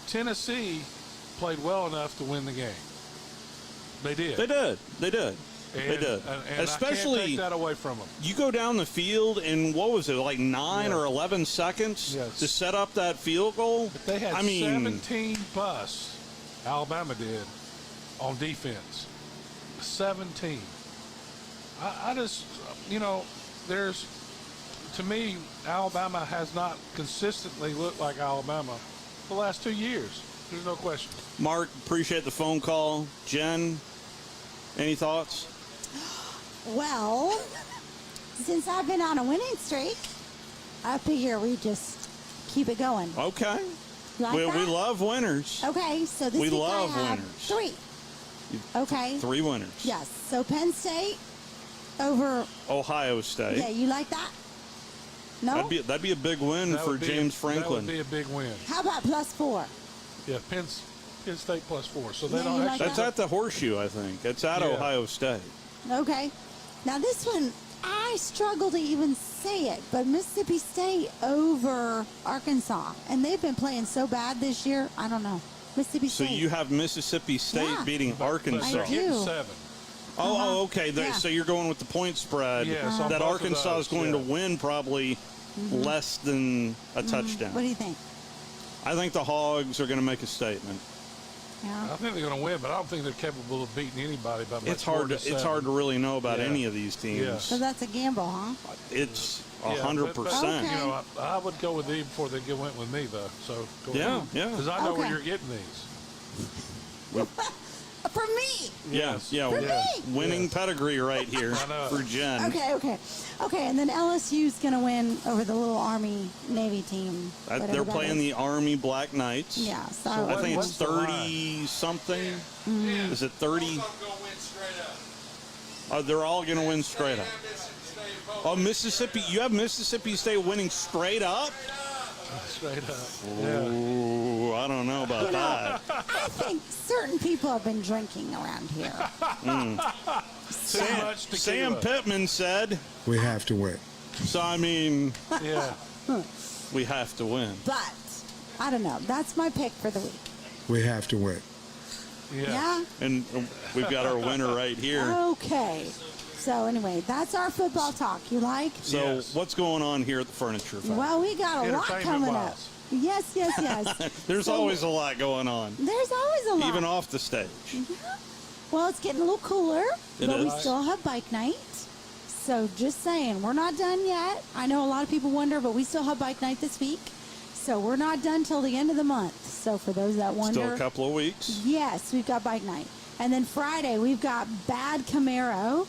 Tennessee played well enough to win the game. They did. And Especially, I can't take that away from them. You go down the field in, what was it, like 9 or 11 seconds to set up that field goal? But they had 17 busts, Alabama did, on defense. 17. I just, to me, Alabama has not consistently looked like Alabama the last 2 years. There's no question. Mark, appreciate the phone call. Jen, any thoughts? Well, since I've been on a winning streak, I figure we just keep it going. Okay. Like we love winners. Okay, so this week love I have winners. 3. Okay. 3 winners. Yes. So Penn State over Ohio State. Yeah, you like that? No? That'd be a big win for James Franklin. That would be a big win. How about +4? Yeah, Penn State +4. So they Yeah, don't you actually. like That's at the Horseshoe, I think. It's at Ohio State. Okay. Now this one, I struggle to even say it, but Mississippi State over Arkansas. And they've been playing so bad this year. I don't know. Mississippi State. So you have Mississippi State beating Arkansas. I do. 7. Oh, okay. So you're going with the point spread that Arkansas is going to win probably less than a touchdown. What do you think? I think the Hogs are going to make a statement. Yeah. I think they're going to win, but I don't think they're capable of beating anybody by much It's hard. It's hard to really know about any of these teams. Yeah. So that's a gamble, huh? It's Yeah, 100%. You know, I would go with them before they went with me, though. So go Yeah, ahead. yeah. Because I know where Okay. you're getting these. For me. Yes, yeah. For me. Winning pedigree right here for Jen. Okay. And then LSU's going to win over the little Army Navy team. They're playing the Army Black Knights. Yeah, so I think it's what's the 30 something. Mhm. Is it 30? They're all going to win straight up. Oh, Mississippi! You have Mississippi State winning straight up. Straight up. Ooh, I don't know about that. I think certain people have been drinking around here. Sam Pittman said, We have to win. So, I mean, yeah, we have to win. But, I don't know. That's my pick for the week. We have to win. Yeah. And we've got our winner right here. Okay. So, anyway, that's our football talk. You like? So, what's going on here at the Furniture Factory? Well, we got a lot coming up. Yes. There's So, always a lot going on. There's always a lot. Even off the stage. Well, it's getting a little cooler, It but we is. still have bike night. So just saying, we're not done yet. I know a lot of people wonder, but we still have bike night this week. So we're not done till the end of the month. So for those that wonder. Still a couple of weeks. Yes, we've got bike night. And then Friday, we've got Bad Camaro.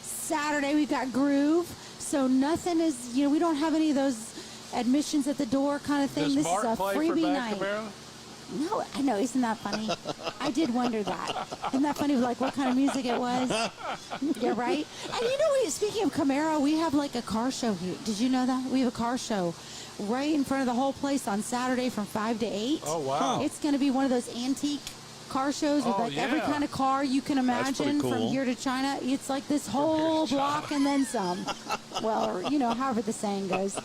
Saturday, we've got Groove. So nothing is, we don't have any of those admissions at the door kind of thing. Does This Mark is a play for freebie Bad night. Camaro? No, I know. Isn't that funny? I did wonder that. Isn't that funny, like what kind of music it was? Yeah, right? And speaking of Camaro, we have like a car show here. Did you know that? We have a car show right in front of the whole place on Saturday from 5 to 8. Oh, wow. It's going to be one of those antique car shows with every kind of car you can That's pretty imagine cool. from here to China. It's like this whole block and then some. Well, or, however the saying goes.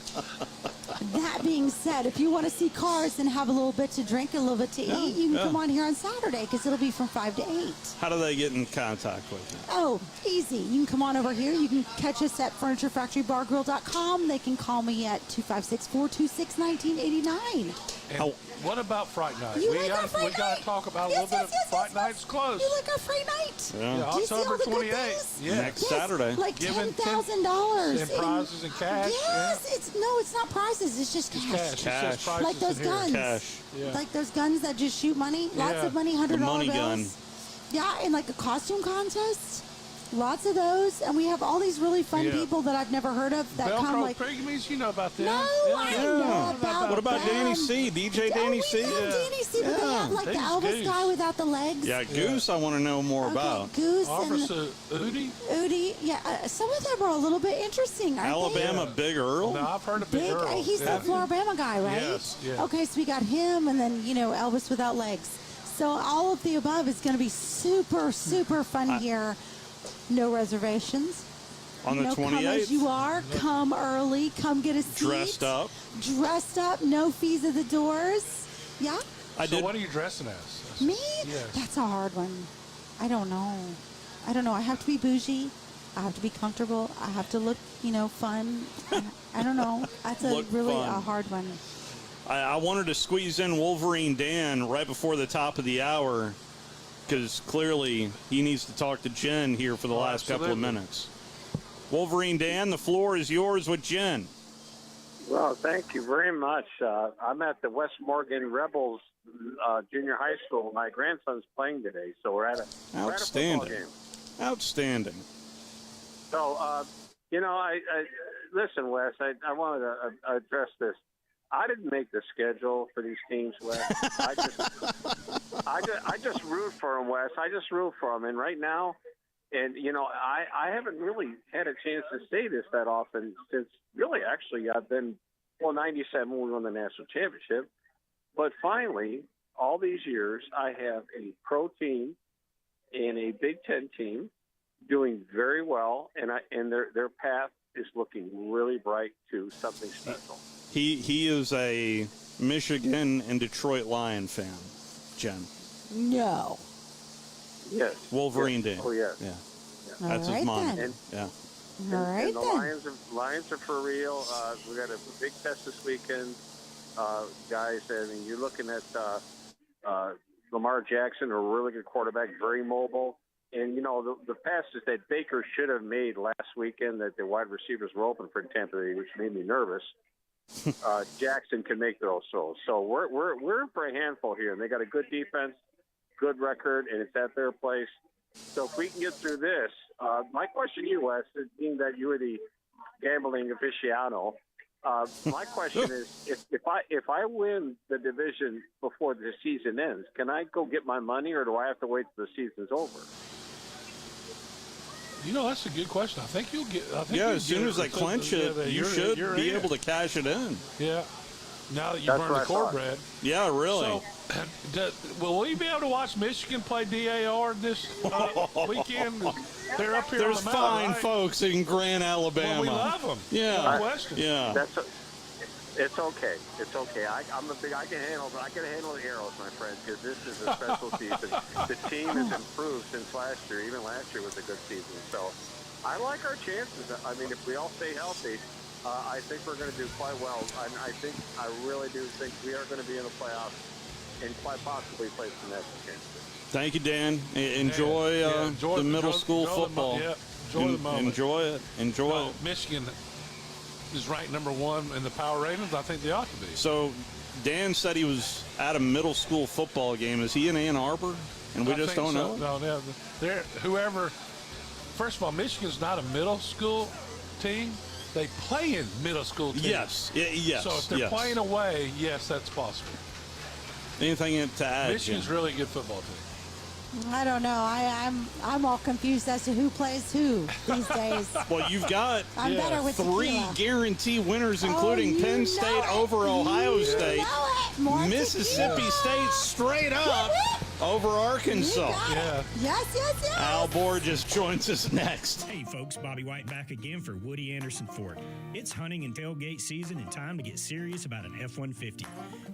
That being said, if you want to see cars and have a little bit to drink, a little bit to eat, you can come on here on Saturday because it'll be from 5 to 8. How do they get in contact with you? Oh, easy. You can come on over here. You can catch us at FurnitureFactoryBarGrill.com. They can call me at 256-426-1989. And what about Fright Night? You we like our Fright got Night? to talk about Yes, a little yes, bit yes, of Fright Night's close. You like our Fright Night? Yeah. Do you see all October the good 28th. things? Yeah. Next Saturday. Like Giving $10,000 and prizes and cash. Yes, it's not prizes. It's just cash. Cash. It says prizes Like those in here. guns. Cash. Yeah. Like those guns that just shoot money. Lots Yeah. of money, $100 The money bills. gun. Yeah, and like a costume contest. Lots of those, and we have all these really fun Yeah. people that I've never heard of that come Velcro like. pygmies, you know about them. No, I know about What about them. Danny C? DJ Danny C? We know Danny C, but they have like the He's Elvis Goose. guy without the legs. Yeah, Goose, I want to know more about. Goose Officer Udi? Udi, yeah, some of them are a little bit interesting, aren't Alabama Big Earl? No, I've heard of Big Earl. He's Yeah. the Floribama guy, right? Yes, yeah. Okay, so we got him, and then Elvis without legs. So all of the above is going to be super, super fun here. No reservations. On the Come as 28th. you are. Come early. Come get a seat. Dressed up. Dressed up. No fees at the doors. Yeah. So what are you dressing as? Me? Yes. That's a hard one. I don't know. I have to be bougie. I have to be comfortable. I have to look, fun. I don't know. That's Look really fun. a hard one. I wanted to squeeze in Wolverine Dan right before the top of the hour because clearly he needs to talk to Jen here for the last couple of absolutely. minutes. Wolverine Dan, the floor is yours with Jen. Well, thank you very much. I'm at the West Morgan Rebels Junior High School. My grandson's playing today, so we're at a football Outstanding. game. Outstanding. So, I listen, Wes. I wanted to address this. I didn't make the schedule for these teams, Wes. I just root for them, Wes. I just root for them, and right now, I haven't really had a chance to say this that often since really actually I've been 97 when we won the national championship, but finally all these years I have a pro team and a Big Ten team doing very well, and their path is looking really bright to something special. He is a Michigan and Detroit Lion fan, Jen. No. Yes. Wolverine yes. Dan. Oh, yes. Yeah. All That's right, his mom. then. Yeah. All right, and the then. Lions are for real. We got a big test this weekend. guys. I mean, you're looking at Lamar Jackson, a really good quarterback, very mobile. And, you know, the passes that Baker should have made last weekend that the wide receivers were open for Tampa Bay, which made me nervous. Jackson can make those throws. So we're in for a handful here. And they got a good defense, good record, and it's at their place. So if we can get through this, my question to you, Wes, is being that you were the gambling aficionado, my question is, if I win the division before the season ends, can I go get my money, or do I have to wait till the season's over? You know, that's a good question. I think you'll get. As soon as they clinch it, you should be able to cash it in. Yeah. Now that you burned the cornbread. Yeah, really. So, will we be able to watch Michigan play DAR this weekend? They're up here. There's on the fine mountain, right? folks in Grant, Alabama. Well, we love them. Yeah. No question. Yeah. It's okay. It's okay. I can handle the arrows, my friends, because this is a special season. The team has improved since last year. Even last year was a good season. So I like our chances. I mean, if we all stay healthy, I think we're going to do quite well. I really do think we are going to be in the playoffs and quite possibly play some national championship. Thank you, Dan. Enjoy the middle school football. Enjoy the moment. Enjoy it. Enjoy it. Michigan is ranked number 1 in the power ratings. I think they ought to be. So Dan said he was at a middle school football game. Is he in Ann Arbor? And we just don't know? No, whoever. First of all, Michigan's not a middle school team. They play in middle school teams. Yes. So if they're playing away, yes, that's possible. Anything to add? Michigan's really a good football team. I don't know. I'm all confused as to who plays who these days. Well, you've got I'm better with 3 tequila. guarantee winners, including Penn State over Ohio State, Mississippi State straight up over Arkansas. Yes. Al Borges joins us next. Hey, folks, Bobby White back again for Woody Anderson Ford. It's hunting and tailgate season and time to get serious about an F-150.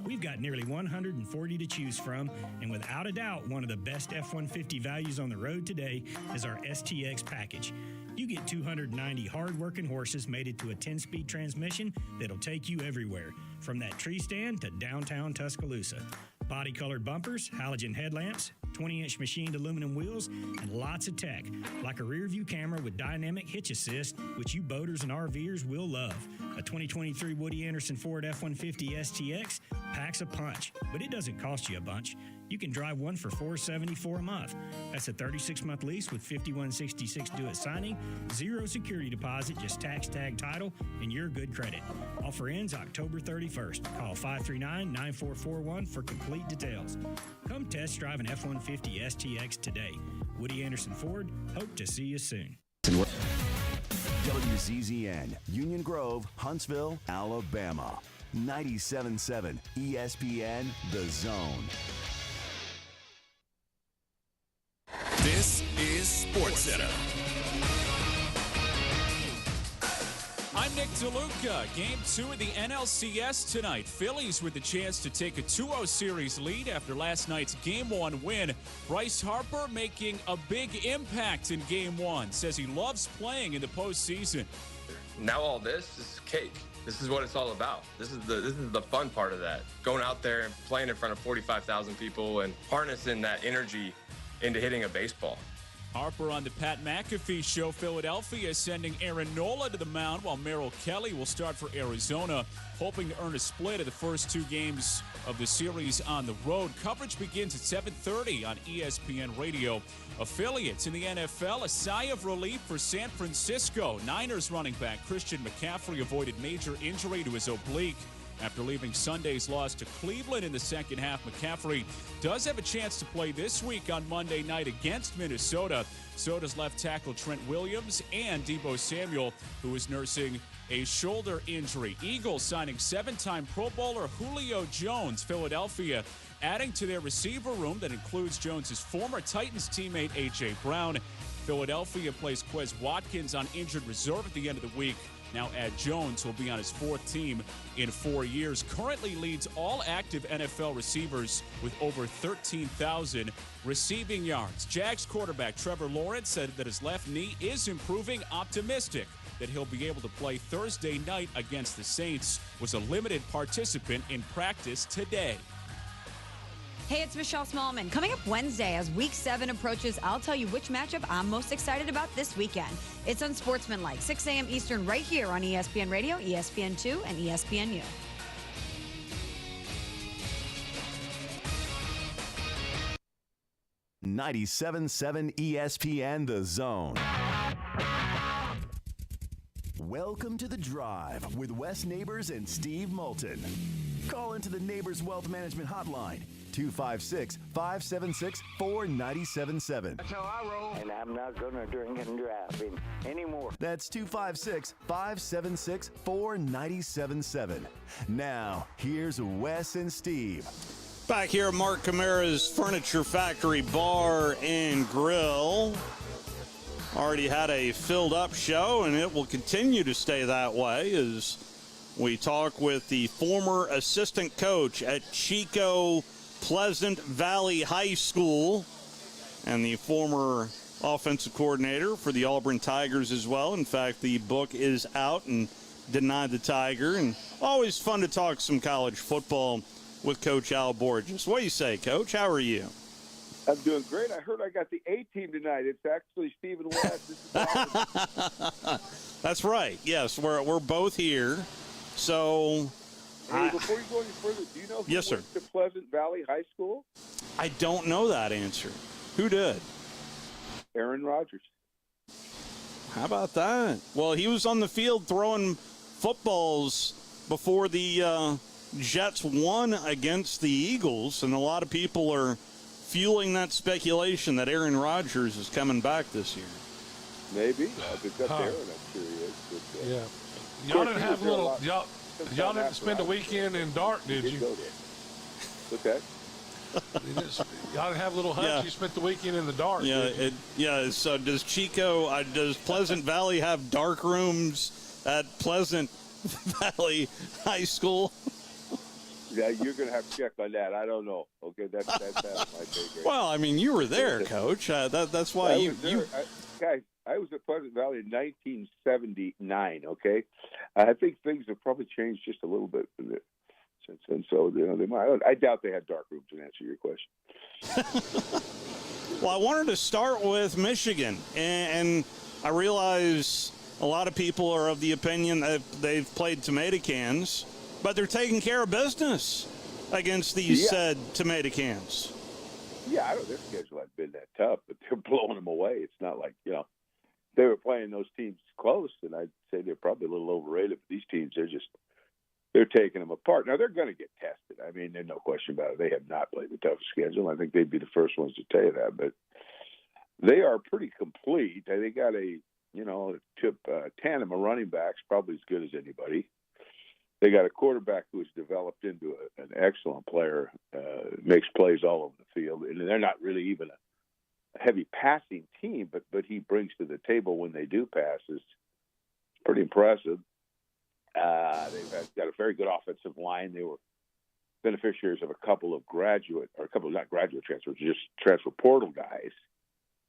We've got nearly 140 to choose from, and without a doubt, one of the best F-150 values on the road today is our STX package. You get 290 hard-working horses mated to a 10-speed transmission that'll take you everywhere, from that tree stand to downtown Tuscaloosa. Body-colored bumpers, halogen headlamps, 20-inch machined aluminum wheels, and lots of tech, like a rear-view camera with dynamic hitch assist, which you boaters and RVers will love. A 2023 Woody Anderson Ford F-150 STX packs a punch, but it doesn't cost you a bunch. You can drive one for $474 a month. That's a 36-month lease with $51.66 due at signing, 0 security deposit, just tax tag title, and your good credit. Offer ends October 31st. Call 539-9441 for complete details. Come test drive an F-150 STX today. Woody Anderson Ford, hope to see you soon. WZZN, Union Grove, Huntsville, Alabama. 97.7 ESPN, The Zone. This is SportsCenter. I'm Nick DeLuca. Game 2 of the NLCS tonight. Phillies with the chance to take a 2-0 series lead after last night's Game 1 win. Bryce Harper making a big impact in Game 1. Says he loves playing in the postseason. Now all this is cake. This is what it's all about. This is the fun part of that. Going out there and playing in front of 45,000 people and harnessing that energy into hitting a baseball. Harper on the Pat McAfee show. Philadelphia sending Aaron Nola to the mound while Merrill Kelly will start for Arizona, hoping to earn a split of the first 2 games of the series on the road. Coverage begins at 7:30 on ESPN Radio. Affiliates in the NFL, a sigh of relief for San Francisco. Niners running back Christian McCaffrey avoided major injury to his oblique. After leaving Sunday's loss to Cleveland in the second half, McCaffrey does have a chance to play this week on Monday night against Minnesota. Soda's left tackle Trent Williams and Deebo Samuel, who is nursing a shoulder injury. Eagles signing 7-time Pro Bowler Julio Jones. Philadelphia adding to their receiver room that includes Jones's former Titans teammate A.J. Brown. Philadelphia plays Quez Watkins on injured reserve at the end of the week. Now add Jones, who will be on his 4th team in 4 years. Currently leads all active NFL receivers with over 13,000 receiving yards. Jags quarterback Trevor Lawrence said that his left knee is improving, optimistic that he'll be able to play Thursday night against the Saints. Was a limited participant in practice today. Hey, it's Michelle Smallman. Coming up Wednesday, as Week 7 approaches, I'll tell you which matchup I'm most excited about this weekend. It's Unsportsmanlike, 6 a.m. Eastern, right here on ESPN Radio, ESPN2, and ESPNU. .97.7 ESPN The Zone. Welcome to The Drive with Wes Neighbors and Steve Moulton. Call into the Neighbors Wealth Management Hotline, 256-576-4977. That's how I roll. And I'm not going to drink and drive anymore. That's 256-576-4977. Now, here's Wes and Steve. Back here at Mark Camara's Furniture Factory Bar and Grill. Already had a filled-up show, and it will continue to stay that way as we talk with the former assistant coach at Chico Pleasant Valley High School and the former offensive coordinator for the Auburn Tigers as well. In fact, the book is out, and Deny the Tiger. And always fun to talk some college football with Coach Al Borges. What do you say, Coach? How are you? I'm doing great. I heard I got the A team tonight. It's actually Stephen West. That's right. Yes, we're both here. So, hey, before you go any further, do you know who yes, went to Pleasant Valley High School? I don't know that answer. Who did? Aaron Rodgers. How about that? Well, he was on the field throwing footballs before the Jets won against the Eagles, and a lot of people are fueling that speculation that Aaron Rodgers is coming back this year. Maybe. If it's up there, I'm sure he is. But, yeah. Y'all didn't have y'all didn't spend a weekend in Dart, did you? Okay. Y'all didn't have a little hut. Yeah. You spent the weekend in the dark. Yeah. So does does Pleasant Valley have dark rooms at Pleasant Valley High School? Yeah, you're going to have to check on that. I don't know. Okay, that's my take. Well, I mean, you were there, Coach. That's why Guys, I was at Pleasant Valley in 1979. Okay, I think things have probably changed just a little bit since then. So they might. I doubt they had dark rooms. To answer your question. Well, I wanted to start with Michigan, and I realize a lot of people are of the opinion that they've played tomato cans, but they're taking care of business against these said tomato cans. Yeah, I don't. Their schedule hasn't been that tough, but they're blowing them away. It's not like they were playing those teams close, and I'd say they're probably a little overrated. But these teams, they're taking them apart. Now they're going to get tested. I mean, there's no question about it. They have not played the toughest schedule. I think they'd be the first ones to tell you that. But they are pretty complete. They got a tandem of running backs, probably as good as anybody. They got a quarterback who has developed into an excellent player, makes plays all over the field, and they're not really even a heavy passing team, but he brings to the table when they do pass is pretty impressive. They've got a very good offensive line. They were beneficiaries of a couple not graduate transfers, just transfer portal guys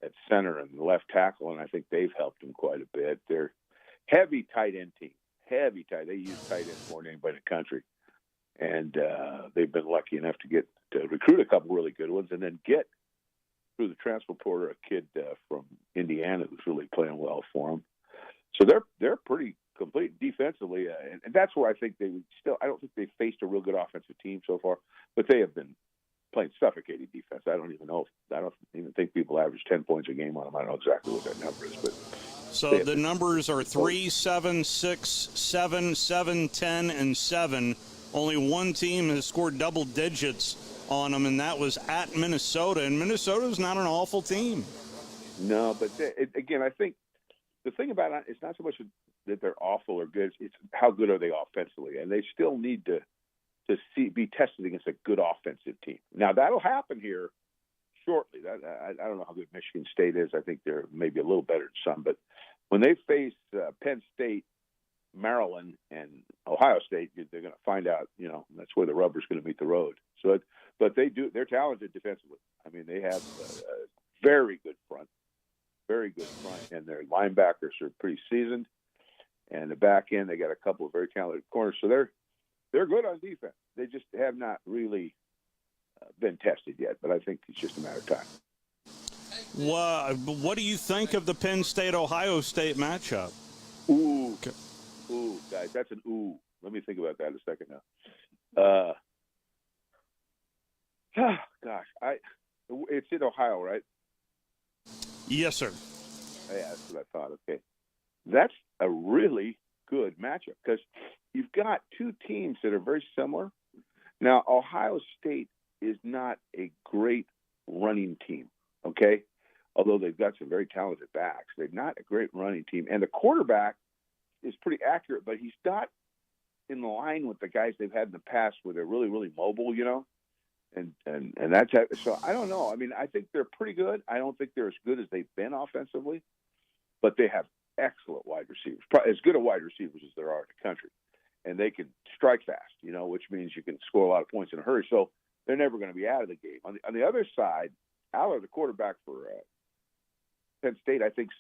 at center and left tackle, and I think they've helped them quite a bit. They're heavy tight end team. Heavy tight. They use tight ends more than anybody in the country, and they've been lucky enough to recruit a couple really good ones, and then get through the transfer portal a kid from Indiana who's really playing well for them. So they're pretty complete defensively, and that's where I think I don't think they've faced a real good offensive team so far, but they have been playing suffocating defense. I don't even think people average 10 points a game on them. I don't know exactly what that number is, but. So the numbers are 3, 7, 6, 7, 7, 10, and 7. Only one team has scored double digits on them, and that was at Minnesota. And Minnesota's not an awful team. No, but again, I think the thing about it, it's not so much that they're awful or good. It's how good are they offensively, and they still need to be tested against a good offensive team. Now that'll happen here shortly. I don't know how good Michigan State is. I think they're maybe a little better than some, but when they face Penn State, Maryland, and Ohio State, they're going to find out. That's where the rubber's going to meet the road. So, but they're talented defensively. I mean, they have a very good front, and their linebackers are pretty seasoned. And the back end, they got a couple of very talented corners. So they're good on defense. They just have not really been tested yet, but I think it's just a matter of time. Well, what do you think of the Penn State-Ohio State matchup? Ooh, guys, that's an ooh. Let me think about that a second now. Gosh, it's in Ohio, right? Yes, sir. Yeah, that's what I thought. Okay, that's a really good matchup because you've got two teams that are very similar. Now, Ohio State is not a great running team, okay? Although they've got some very talented backs. They're not a great running team. And the quarterback is pretty accurate, but he's not in line with the guys they've had in the past where they're really, really mobile, you know? And that's so I don't know. I mean, I think they're pretty good. I don't think they're as good as they've been offensively, but they have excellent wide receivers, as good a wide receivers as there are in the country. And they can strike fast, you know, which means you can score a lot of points in a hurry. So they're never going to be out of the game. On the other side, Aller, the quarterback for Penn State, I think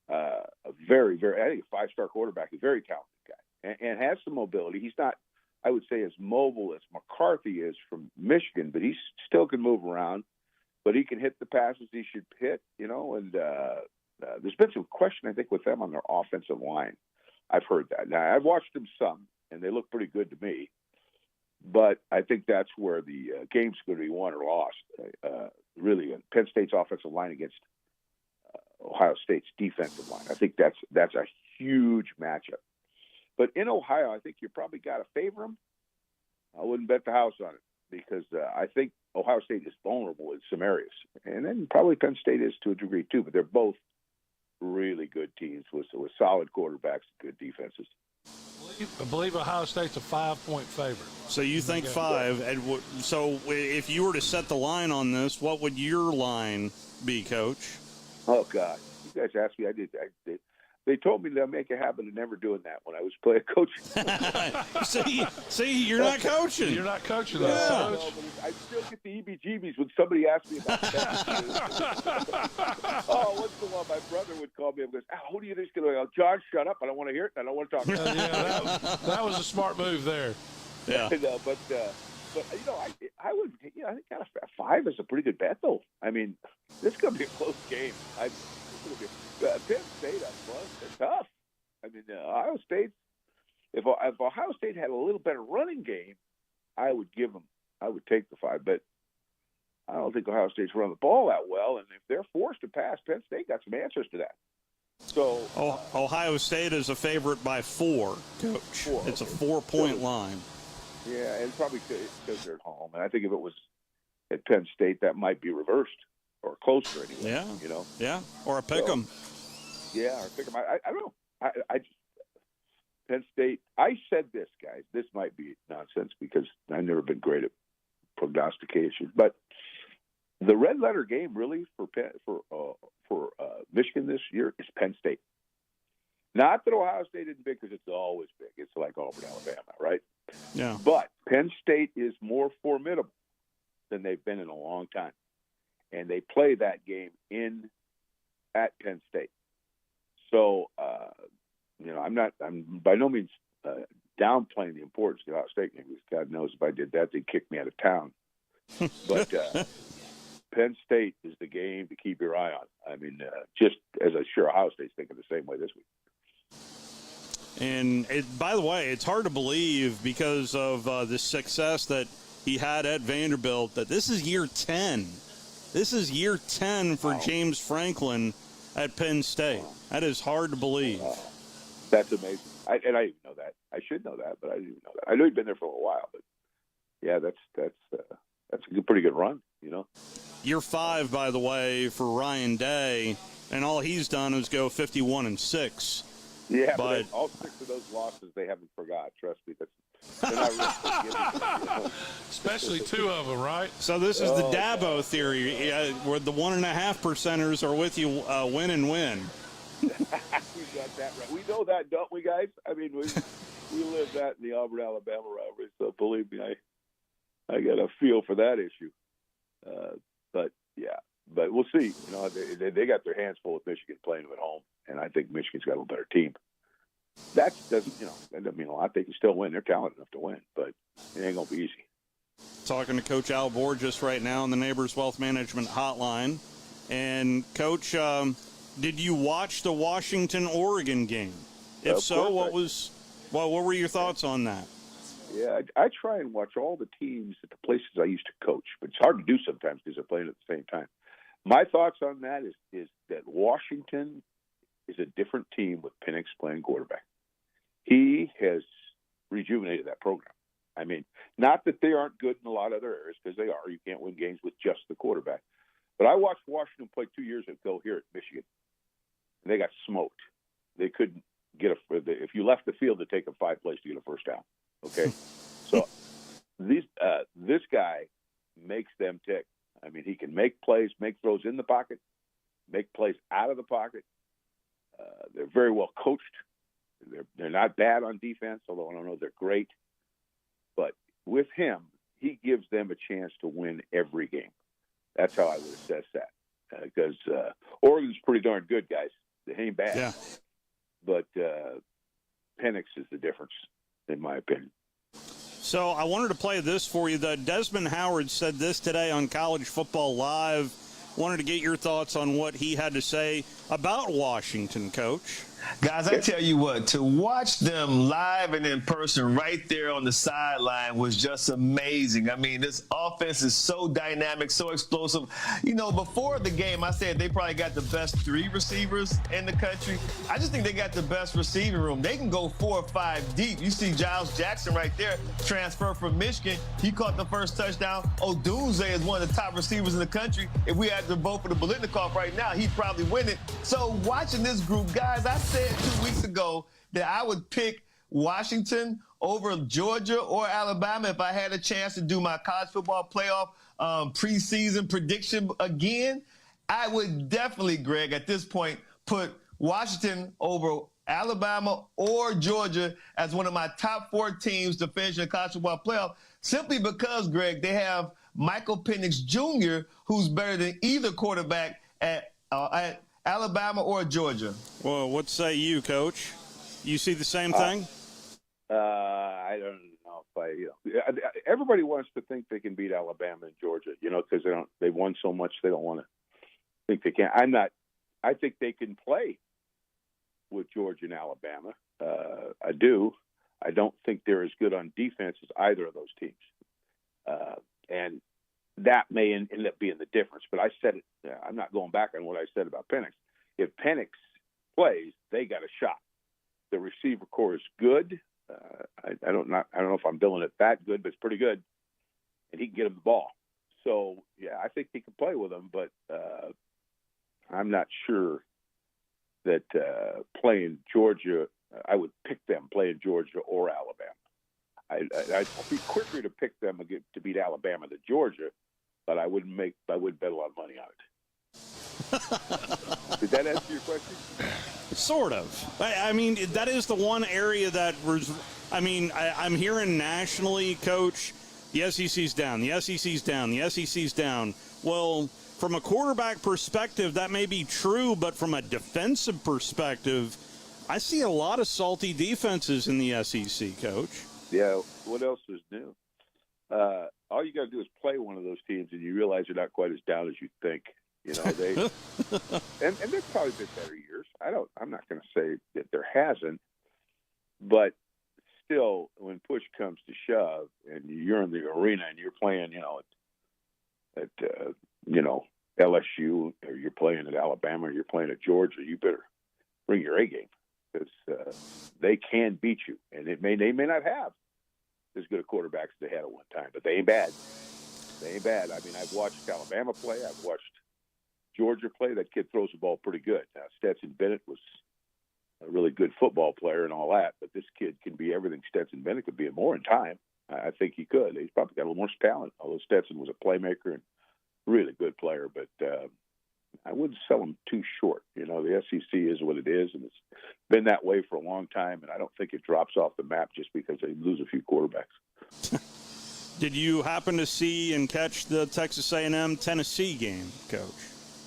a very, very, I think a five-star quarterback, a very talented guy, and has some mobility. He's not, I would say, as mobile as McCarthy is from Michigan, but he still can move around. But he can hit the passes he should hit, you know. And there's been some question, I think, with them on their offensive line. I've heard that. Now, I've watched them some, and they look pretty good to me. But I think that's where the game's going to be won or lost. Really, Penn State's offensive line against Ohio State's defensive line. I think that's a huge matchup. But in Ohio, I think you probably got to favor them. I wouldn't bet the house on it because I think Ohio State is vulnerable in some areas. And then probably Penn State is to a degree too, but they're both really good teams with solid quarterbacks and good defenses. I believe Ohio State's a 5-point favorite. So you think 5. And so if you were to set the line on this, what would your line be, Coach? Oh, God. You guys asked me. I did. They told me to make a habit of never doing that when I was playing coaching. see, you're not coaching. You're not coaching. Yeah. Coach. No, but I still get the EBGBs when somebody asks me about that. Once in a while, my brother would call me and goes, who do you think's going to go? John, shut up. I don't want to hear it. I don't want to talk about it. That was a smart move there. Yeah. No, but you know, I would, you know, I think kind of 5 is a pretty good bet, though. I mean, this is going to be a close game. Penn State up front, they're tough. I mean, Ohio State. If Ohio State had a little better running game, I would take the 5. But I don't think Ohio State's run the ball that well, and if they're forced to pass, Penn State got some answers to that. So Ohio State is a favorite by 4, Coach. 4, it's a 4-point line. Yeah, and probably because they're at home. And I think if it was at Penn State, that might be reversed or closer anyway. Yeah, you know. Yeah, or a pick 'em. Yeah, or pick 'em. I don't know. I just Penn State. I said this, guys. This might be nonsense because I've never been great at prognostication, but the red letter game really for Michigan this year is Penn State. Not that Ohio State isn't big, because it's always big. It's like Auburn, Alabama, right? Yeah. But Penn State is more formidable than they've been in a long time, and they play that game at Penn State. So, you know, I'm by no means downplaying the importance of the Ohio State game, because God knows if I did that, they'd kick me out of town. But Penn State is the game to keep your eye on. I mean, just as I'm sure Ohio State's thinking the same way this week. And by the way, it's hard to believe because of the success that he had at Vanderbilt that this is year 10. This is year 10 for James Franklin at Penn State. That is hard to believe. That's amazing. I didn't know that. I should know that, but I didn't even know that. I know he'd been there for a while, but yeah, that's a pretty good run, you know. Year 5, by the way, for Ryan Day, and all he's done is go 51-6. Yeah, but all 6 of those losses they haven't forgot. Trust me, they're not really forgiving. Especially 2 of them, right? So this is the Dabo theory, where the 1.5%ers are with you, win and win. We got that right. We know that, don't we, guys? I mean, we live that in the Auburn, Alabama rivalry. So believe me, I got a feel for that issue. But yeah, but we'll see. You know, they got their hands full with Michigan playing them at home, and I think Michigan's got a little better team. that doesn't mean a lot. They can still win. They're talented enough to win, but it ain't gonna be easy. Talking to Coach Al Borges right now on the Neighbors Wealth Management Hotline. And, Coach, did you watch the Washington-Oregon game? If so, what were your thoughts on that? Yeah, I try and watch all the teams at the places I used to coach, but it's hard to do sometimes because they're playing at the same time. My thoughts on that is that Washington is a different team with Penix playing quarterback. He has rejuvenated that program. I mean, not that they aren't good in a lot of other areas, because they are. You can't win games with just the quarterback. But I watched Washington play 2 years ago here at Michigan, and they got smoked. They couldn't get if you left the field, it'd take them 5 plays to get a first down. Okay, so this guy makes them tick. I mean, he can make plays, make throws in the pocket, make plays out of the pocket. They're very well coached. They're not bad on defense, although I don't know they're great. But with him, he gives them a chance to win every game. That's how I would assess that. Because Oregon's pretty darn good, guys. They ain't bad. Yeah. But Penix is the difference, in my opinion. So I wanted to play this for you. Desmond Howard said this today on College Football Live. Wanted to get your thoughts on what he had to say about Washington, Coach. Guys, I tell you what, to watch them live and in person right there on the sideline was just amazing. I mean, this offense is so dynamic, so explosive. You know, before the game, I said they probably got the best 3 receivers in the country. I just think they got the best receiving room. They can go 4 or 5 deep. You see Giles Jackson right there, transfer from Michigan. He caught the first touchdown. Odunze is one of the top receivers in the country. If we had to vote for the Biletnikoff right now, he'd probably win it. So watching this group, guys, I said 2 weeks ago that I would pick Washington over Georgia or Alabama if I had a chance to do my college football playoff preseason prediction again. I would definitely, Greg, at this point, put Washington over Alabama or Georgia as one of my top 4 teams to finish in the college football playoff, simply because, Greg, they have Michael Penix Jr., who's better than either quarterback at Alabama or Georgia. Well, what say you, Coach? You see the same thing? I don't know if everybody wants to think they can beat Alabama and Georgia, because they've won so much they don't want to think they can. I think they can play with Georgia and Alabama. I do. I don't think they're as good on defense as either of those teams. And that may end up being the difference. But I said it. I'm not going back on what I said about Penix. If Penix plays, they got a shot. The receiver core is good. I don't know if I'm billing it that good, but it's pretty good. And he can get him the ball. So, yeah, I think he can play with them. But I'm not sure that playing Georgia, I would pick them playing Georgia or Alabama. I'd be quicker to pick them to beat Alabama than Georgia, but I wouldn't bet a lot of money on it. Did that answer your question? Sort of. I mean, that is the one area that was. I mean, I'm hearing nationally, Coach, the SEC's down, the SEC's down, the SEC's down. Well, from a quarterback perspective, that may be true, but from a defensive perspective, I see a lot of salty defenses in the SEC, Coach. Yeah, what else is new? All you got to do is play one of those teams, and you realize you're not quite as down as you think. They and there's probably been better years. I'm not going to say that there hasn't, but still, when push comes to shove, and you're in the arena and you're playing, at LSU, or you're playing at Alabama, or you're playing at Georgia, you better bring your A game, because they can beat you, and they may not have as good a quarterbacks as they had at one time, but they ain't bad. They ain't bad. I mean, I've watched Alabama play. I've watched Georgia play. That kid throws the ball pretty good. Now, Stetson Bennett was a really good football player and all that, but this kid can be everything Stetson Bennett could be and more in time. I think he could. He's probably got a little more talent, although Stetson was a playmaker and really good player, but I wouldn't sell him too short. The SEC is what it is, and it's been that way for a long time, and I don't think it drops off the map just because they lose a few quarterbacks. Did you happen to see and catch the Texas A&M Tennessee game, Coach?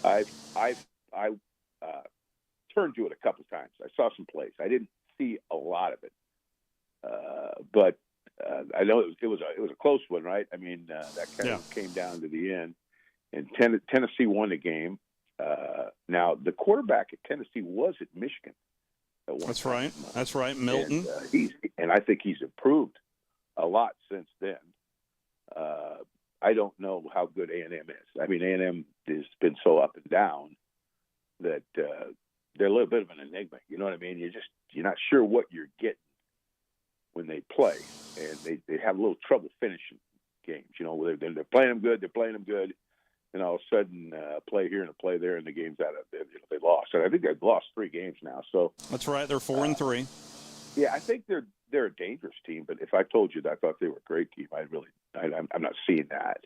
I turned to it a couple times. I saw some plays. I didn't see a lot of it, but I know it was a close one, right? I mean, that kind of came down to the end, and Tennessee won the game. Now the quarterback at Tennessee was at Michigan. That's right. That's right, Moulton. And I think he's improved a lot since then. I don't know how good A&M is. I mean, A&M has been so up and down that they're a little bit of an enigma. You know what I mean? You're not sure what you're getting when they play, and they have a little trouble finishing games. You know, they're playing them good, and all of a sudden, play here and a play there, and the game's out of it. You know, they lost. And I think they've lost 3 games now. So that's right. They're 4-3. Yeah, I think they're a dangerous team. But if I told you that I thought they were a great team, I'm not seeing that.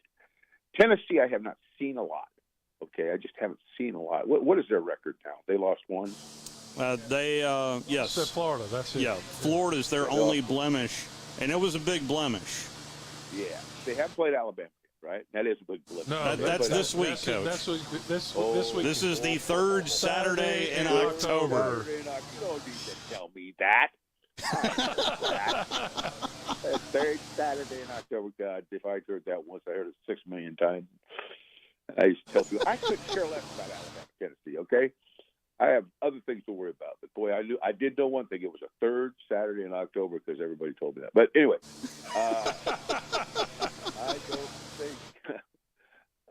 Tennessee, I have not seen a lot. Okay, I just haven't seen a lot. What is their record now? They lost 1. Yes. Except Florida. That's it. Yeah, Florida's their only blemish, and it was a big blemish. Yeah, they have played Alabama, right? That is a big blemish. No, that's this week, Coach. This week. This is the third Saturday in October. You don't need to tell me that. Third Saturday in October. God, if I heard that once, I heard it 6 million times. I used to tell people I couldn't care less about Alabama, Tennessee. Okay, I have other things to worry about. But boy, I did know one thing. It was a third Saturday in October because everybody told me that. But anyway, I don't think.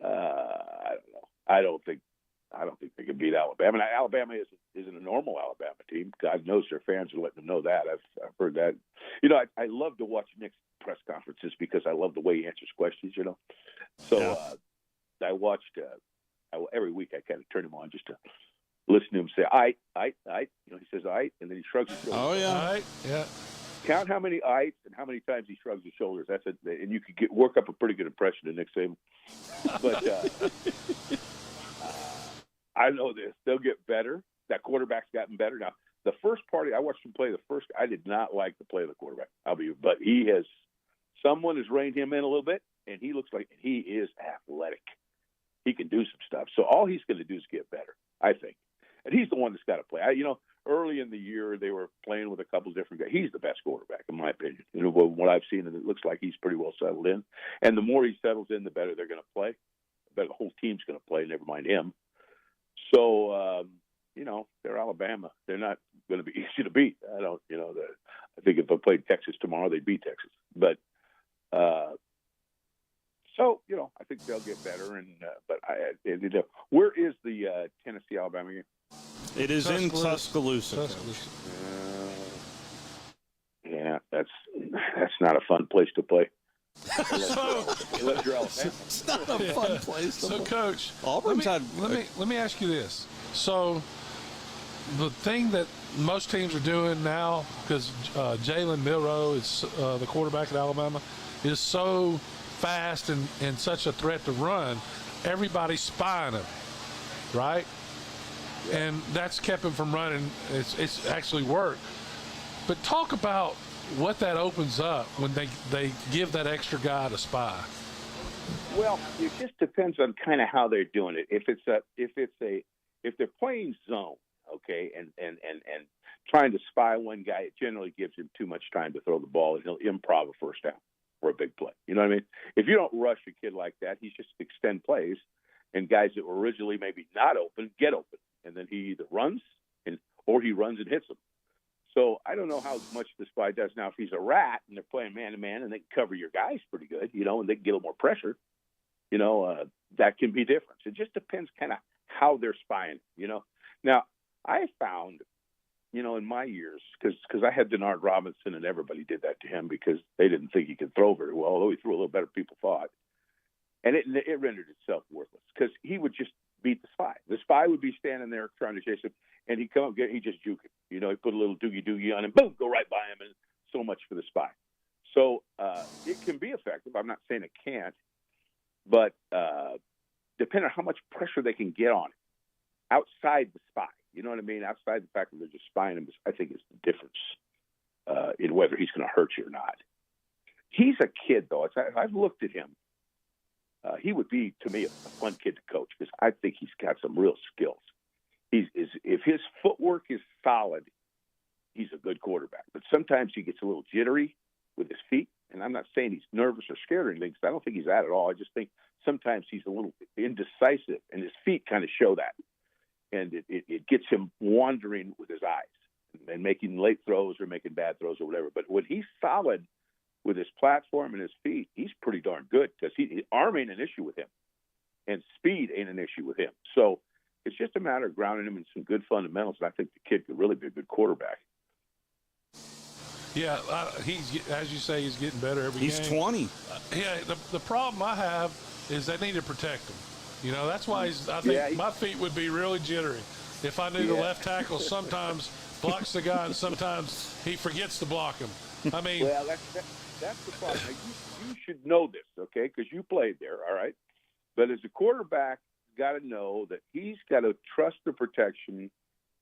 I don't know. I don't think they can beat Alabama. Now, Alabama isn't a normal Alabama team. God knows their fans are letting them know that. I've heard that. You know, I love to watch Nick's press conferences because I love the way he answers questions. You know, so I watched every week. I kind of turn him on just to listen to him say, "I." You know, he says, "I," and then he shrugs his shoulders. Oh yeah, yeah. Count how many "I" and how many times he shrugs his shoulders. That's it, and you could work up a pretty good impression of Nick Saban. But I know this; they'll get better. That quarterback's gotten better now. The first party I watched him play, I did not like the play of the quarterback. But someone has reined him in a little bit, and he looks like he is athletic. He can do some stuff. So all he's going to do is get better, I think. And he's the one that's got to play. Early in the year, they were playing with a couple different guys. He's the best quarterback, in my opinion. You know, what I've seen, and it looks like he's pretty well settled in. And the more he settles in, the better they're going to play. The better the whole team's going to play, never mind him. So, they're Alabama. They're not going to be easy to beat. I think if they played Texas tomorrow, they'd beat Texas. But, I think they'll get better. Where is the Tennessee-Alabama game? It is in Tuscaloosa. Yeah, that's not a fun place to play. Unless you're Alabama. It's not a fun place to play. So, Coach, Auburn's let me ask you this. So, the thing that most teams are doing now, because Jalen Milroe is the quarterback at Alabama, is so fast and such a threat to run, everybody's spying him, right? Yeah. And that's kept him from running. It's actually worked. But talk about what that opens up when they give that extra guy to spy. Well, it just depends on kind of how they're doing it. If they're playing zone, okay, and trying to spy one guy, it generally gives him too much time to throw the ball, and he'll improv a first down for a big play. You know what I mean? If you don't rush a kid like that, he's just extend plays, and guys that were originally maybe not open get open, and then he either runs or he runs and hits them. So I don't know how much the spy does now. If he's a rat and they're playing man-to-man and they can cover your guys pretty good, and they can get a little more pressure, that can be different. It just depends kind of how they're spying, Now, I found, in my years, because I had Denard Robinson and everybody did that to him because they didn't think he could throw very well, although he threw a little better than people thought. And it rendered itself worthless because he would just beat the spy. The spy would be standing there trying to chase him, and he'd come up, he just juke him. He put a little doogie on him, boom, go right by him, and so much for the spy. So it can be effective. I'm not saying it can't, but depending on how much pressure they can get on it outside the spy. You know what I mean? Outside the fact that they're just spying him, I think is the difference in whether he's going to hurt you or not. He's a kid, though. I've looked at him. He would be, to me, a fun kid to coach because I think he's got some real skills. If his footwork is solid, he's a good quarterback. But sometimes he gets a little jittery with his feet. And I'm not saying he's nervous or scared or anything, because I don't think he's that at all. I just think sometimes he's a little indecisive, and his feet kind of show that. And it gets him wandering with his eyes and making late throws or making bad throws or whatever. But when he's solid with his platform and his feet, he's pretty darn good, because arm ain't an issue with him, and speed ain't an issue with him. So it's just a matter of grounding him in some good fundamentals, and I think the kid could really be a good quarterback. Yeah, he's, as you say, he's getting better every game. He's 20. Yeah, the problem I have is they need to protect him. You know, that's why I think my feet would be really jittery if I knew the left tackle sometimes blocks the guy and sometimes he forgets to block him. I mean, well, that's the problem. Now, you should know this, okay, because you played there, all right? But as a quarterback, got to know that he's got to trust the protection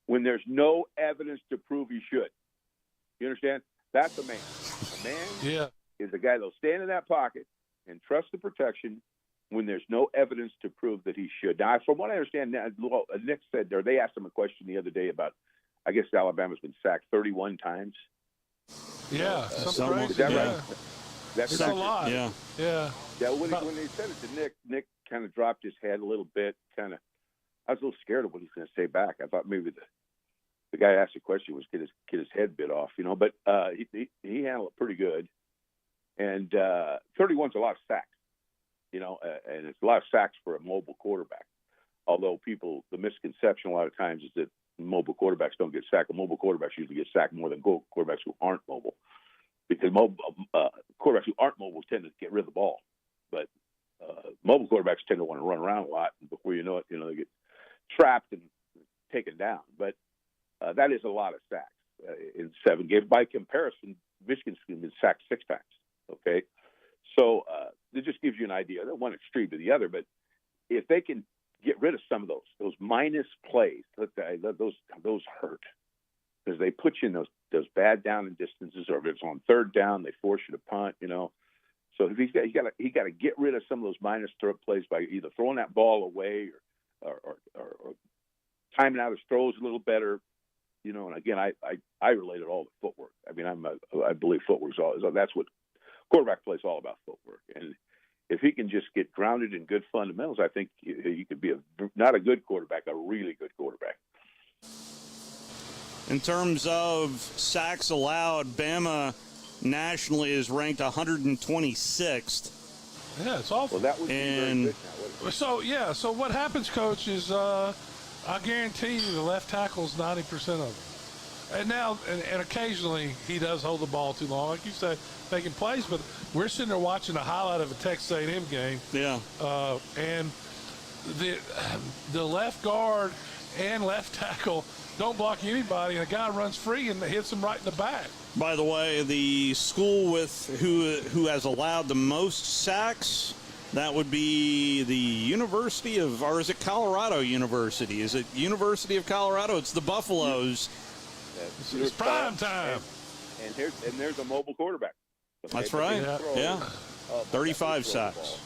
when there's no evidence to prove he should. You understand? That's a man. A man is a guy that'll stand in that pocket and trust the protection when there's no evidence to prove that he should. Now, from what I understand, Nick said there, they asked him a question the other day about, I guess Alabama's been sacked 31 times. Yeah, something is that right? That's a lot. Yeah. Yeah, when they said it to Nick kind of dropped his head a little bit. I was a little scared of what he's going to say back. I thought maybe the guy asked the question was get his head bit off, you know. But he handled it pretty good. And 31's a lot of sacks, you know, and it's a lot of sacks for a mobile quarterback. Although the misconception a lot of times is that mobile quarterbacks don't get sacked. Mobile quarterbacks usually get sacked more than quarterbacks who aren't mobile, because quarterbacks who aren't mobile tend to get rid of the ball. But mobile quarterbacks tend to want to run around a lot, and before you know it, you know, they get trapped and taken down. But that is a lot of sacks in 7 games. By comparison, Michigan's been sacked 6 times. Okay, so it just gives you an idea. They're one extreme to the other, but if they can get rid of some of those minus plays, those hurt, because they put you in those bad down and distances, or if it's on 3rd down, they force you to punt. You know, so if he got to get rid of some of those minus plays by either throwing that ball away or timing out his throws a little better. You know, and again, I relate it all to footwork. I mean, I believe footwork's all. That's what quarterback play is all about, footwork. And if he can just get grounded in good fundamentals, I think he could be not a good quarterback, a really good quarterback. In terms of sacks allowed, Bama nationally is ranked 126th. Yeah, it's awful. Well, that would be very good now. So what happens, Coach, is I guarantee you the left tackle's 90% of it. And now, and occasionally he does hold the ball too long, like you say, making plays. But we're sitting there watching a highlight of a Texas A&M game. Yeah. And the left guard and left tackle don't block anybody, and a guy runs free and hits him right in the back. By the way, the school who has allowed the most sacks, that would be the University of, or is it Colorado University? Is it University of Colorado? It's the Buffaloes. It's prime time. And there's a mobile quarterback. Okay? That's right. Yeah. 35 sacks.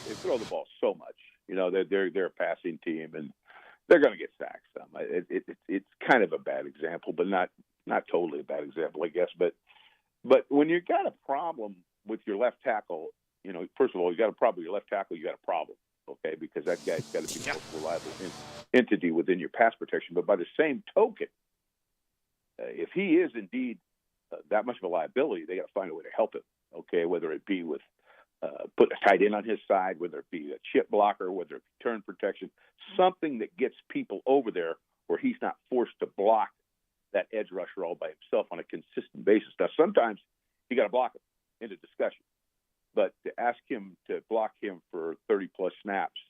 They throw the ball so much. You know, they're a passing team, and they're going to get sacked some. It's kind of a bad example, but not totally a bad example, I guess. But when you got a problem with your left tackle, you know, first of all, you got a problem with your left tackle. You got a problem, okay? Because that guy's got to be the most reliable entity within your pass protection. But by the same token, if he is indeed that much of a liability, they got to find a way to help him, okay? Whether it be with putting a tight end on his side, whether it be a chip blocker, whether it be turn protection, something that gets people over there where he's not forced to block that edge rusher all by himself on a consistent basis. Now, sometimes you got to block him into discussion, but to ask him to block him for 30-plus snaps,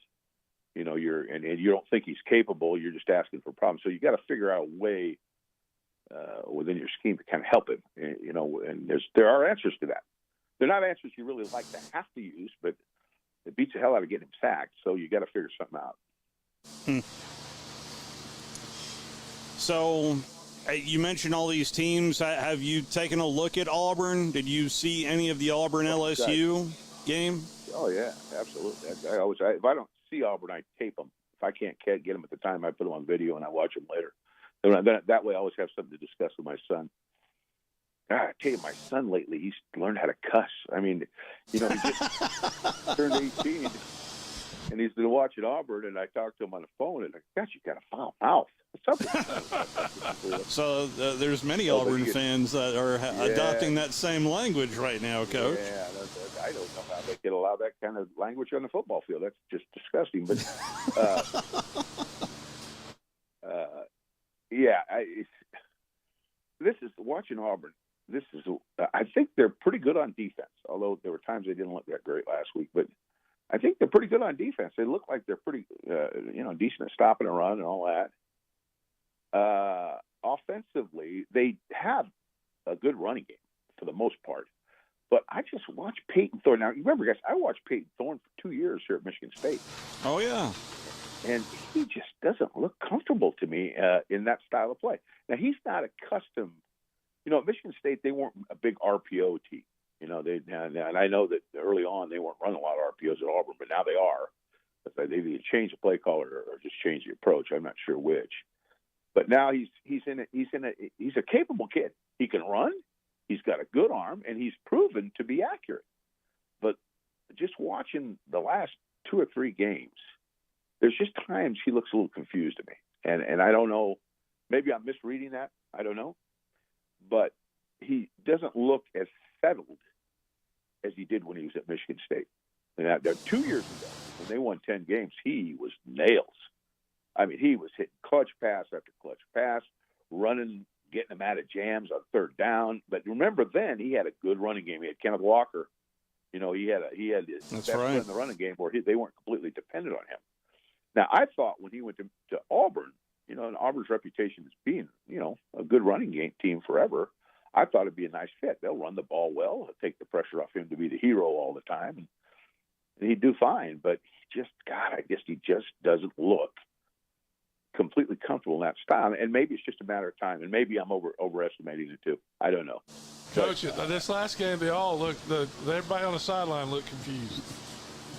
you know, and you don't think he's capable, you're just asking for problems. So you got to figure out a way within your scheme to kind of help him, you know, and there are answers to that. They're not answers you really like to have to use, but it beats the hell out of getting him sacked, so you got to figure something out. So you mentioned all these teams. Have you taken a look at Auburn? Did you see any of the Auburn-LSU game? Oh, yeah, absolutely. If I don't see Auburn, I tape them. If I can't get them at the time, I put them on video and I watch them later. That way I always have something to discuss with my son. God, I tell you, my son lately, he's learned how to cuss. I mean, he just turned 18, and he's been watching Auburn, and I talked to him on the phone, and I gosh, you got a foul mouth. So there's many Auburn fans that are adopting that same language right now, Coach. Yeah, I don't know how they can allow that kind of language on the football field. That's just disgusting. But this is watching Auburn. I think they're pretty good on defense, although there were times they didn't look that great last week. But I think they're pretty good on defense. They look like they're pretty, decent at stopping a run and all that. Offensively, they have a good running game for the most part. But I just watched Peyton Thorne. Now, remember, guys, I watched Peyton Thorne for 2 years here at Michigan State. Oh, yeah. And he just doesn't look comfortable to me in that style of play. Now, he's not accustomed. At Michigan State, they weren't a big RPO team. And I know that early on they weren't running a lot of RPOs at Auburn, but now they are. But they either change the play caller or just change the approach. I'm not sure which. But now he's a capable kid. He can run. He's got a good arm, and he's proven to be accurate. But just watching the last 2 or 3 games, there's just times he looks a little confused to me. And I don't know. Maybe I'm misreading that. I don't know. But he doesn't look as settled as he did when he was at Michigan State. And 2 years ago, when they won 10 games, he was nails. I mean, he was hitting clutch pass after clutch pass, running, getting them out of jams on third down. But remember, then he had a good running game. He had Kenneth Walker. He had his best friend in the running game where they weren't completely dependent on him. Now, I thought when he went to Auburn, and Auburn's reputation as being, a good running game team forever, I thought it'd be a nice fit. They'll run the ball well, take the pressure off him to be the hero all the time, and he'd do fine. But I guess he just doesn't look completely comfortable in that style. And maybe it's just a matter of time, and maybe I'm overestimating it too. I don't know. Coach, this last game, everybody on the sideline looked confused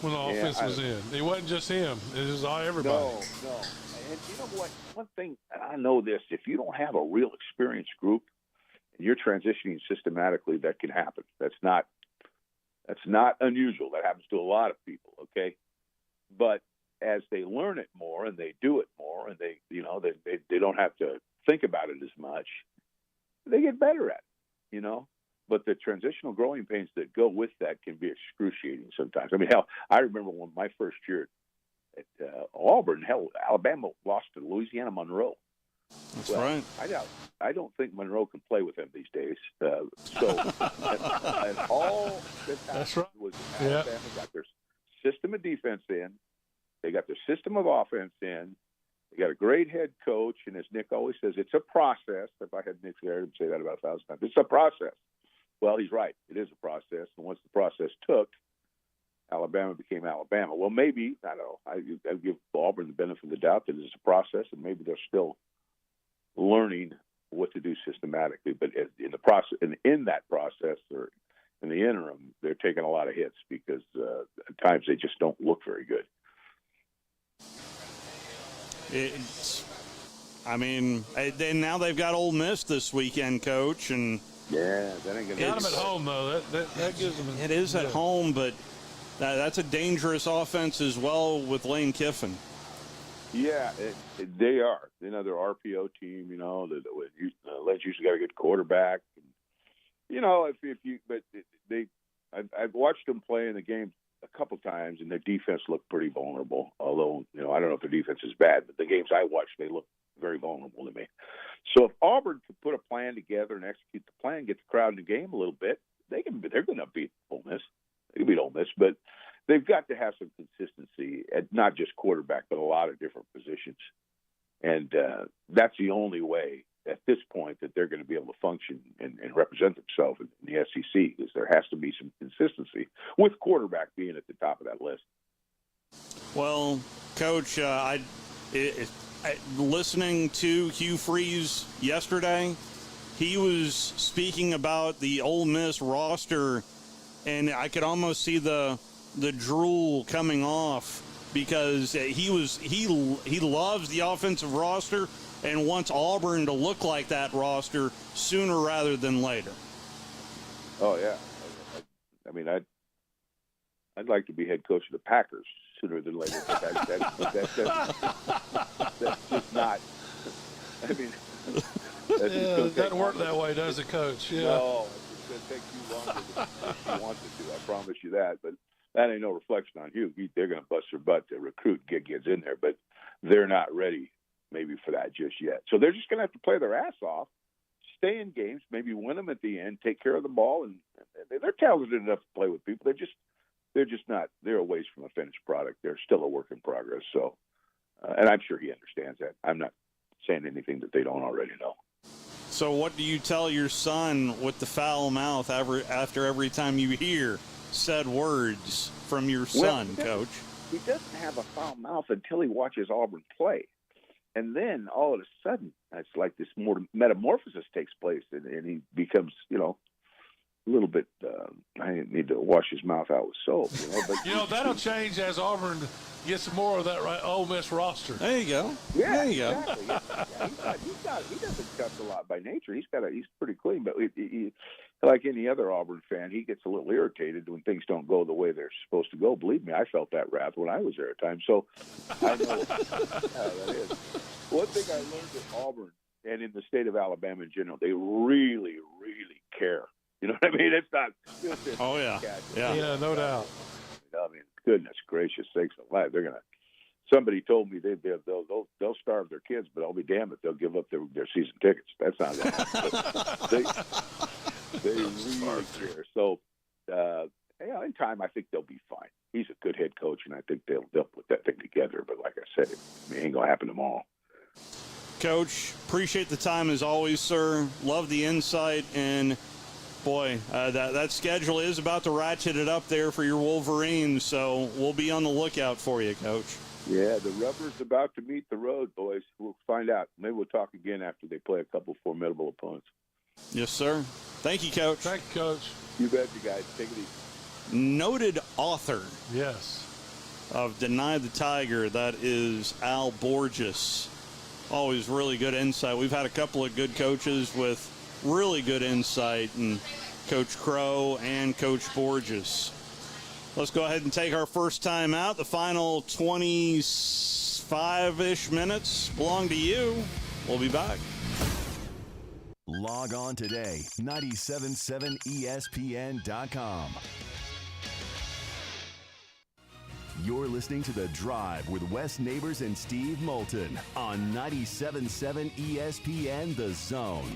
when the offense was in. It wasn't just him. It was everybody. No. And you know what? One thing, and I know this, if you don't have a real experienced group and you're transitioning systematically, that can happen. That's not unusual. That happens to a lot of people, okay? But as they learn it more and they do it more and they don't have to think about it as much, they get better at it, But the transitional growing pains that go with that can be excruciating sometimes. I mean, hell, I remember when my first year at Auburn, Alabama lost to Louisiana Monroe. That's right. I don't think Monroe can play with them these days. And all this happened was Alabama got their system of defense in. They got their system of offense in. They got a great head coach, and as Nick always says, it's a process. If I had Nick there, I'd say that about 1,000 times. It's a process. Well, he's right. It is a process, and once the process took, Alabama became Alabama. Well, maybe, I don't know, I give Auburn the benefit of the doubt that it's a process, and maybe they're still learning what to do systematically. But in the process, in that process, or in the interim, they're taking a lot of hits because at times they just don't look very good. And now they've got Ole Miss this weekend, Coach, and yeah, that ain't gonna got them at home though. That gives them. It is at home, but that's a dangerous offense as well with Lane Kiffin. Yeah, they are. They're RPO team. Lynch usually got a good quarterback. I've watched them play in the game a couple times, and their defense looked pretty vulnerable. Although, I don't know if their defense is bad, but the games I watched, they look very vulnerable to me. So if Auburn could put a plan together and execute the plan, get the crowd in the game a little bit, they're going to beat Ole Miss. They can beat Ole Miss, but they've got to have some consistency at not just quarterback, but a lot of different positions. And that's the only way at this point that they're going to be able to function and represent themselves in the SEC, is there has to be some consistency with quarterback being at the top of that list. Well, Coach, listening to Hugh Freeze yesterday, he was speaking about the Ole Miss roster, and I could almost see the drool coming off because he loves the offensive roster, and wants Auburn to look like that roster sooner rather than later. Oh, yeah. I mean, I'd like to be head coach of the Packers sooner than later, but that's just not. I mean, it doesn't work that way, does it, Coach? Yeah. No, it's going to take you longer than you want it to. I promise you that. But that ain't no reflection on you. They're going to bust their butt to recruit, get kids in there, but they're not ready maybe for that just yet. So they're just going to have to play their ass off, stay in games, maybe win them at the end, take care of the ball, and they're talented enough to play with people. They're just not. They're a ways from a finished product. They're still a work in progress. So, and I'm sure he understands that. I'm not saying anything that they don't already know. So what do you tell your son with the foul mouth after every time you hear said words from your son, Coach? He doesn't have a foul mouth until he watches Auburn play. And then all of a sudden, it's like this more metamorphosis takes place, and he becomes, a little bit, I need to wash his mouth out with soap, But that'll change as Auburn gets more of that Ole Miss roster. There you go. Yeah, there you exactly. go. Yeah, he doesn't cuss a lot by nature. He's pretty clean, but he, like any other Auburn fan, he gets a little irritated when things don't go the way they're supposed to go. Believe me, I felt that wrath when I was there at times. So I know how that is. One thing I learned at Auburn and in the state of Alabama in general, they really, really care. You know what I mean? It's not. Oh yeah, yeah, no doubt. I mean, goodness gracious sakes alive, they're gonna. Somebody told me they'll starve their kids, but I'll be damned if they'll give up their season tickets. That's not that. They really care. So, in time, I think they'll be fine. He's a good head coach, and I think they'll put that thing together. But like I said, it ain't gonna happen tomorrow. Coach, appreciate the time as always, sir. Love the insight, and boy, that schedule is about to ratchet it up there for your Wolverines. So we'll be on the lookout for you, Coach. Yeah, the rubber's about to meet the road, boys. We'll find out. Maybe we'll talk again after they play a couple formidable opponents. Yes, sir. Thank you, Coach. Thank you, Coach. You bet, you guys. Take it easy. Noted author. Yes. Of Deny the Tiger. That is Al Borges. Always really good insight. We've had a couple of good coaches with really good insight, and Coach Crow and Coach Borges. Let's go ahead and take our first time out. The final 25-ish minutes belong to you. We'll be back. Log on today, 977ESPN.com. You're listening to The Drive with Wes Neighbors and Steve Moulton on 97.7 ESPN The Zone.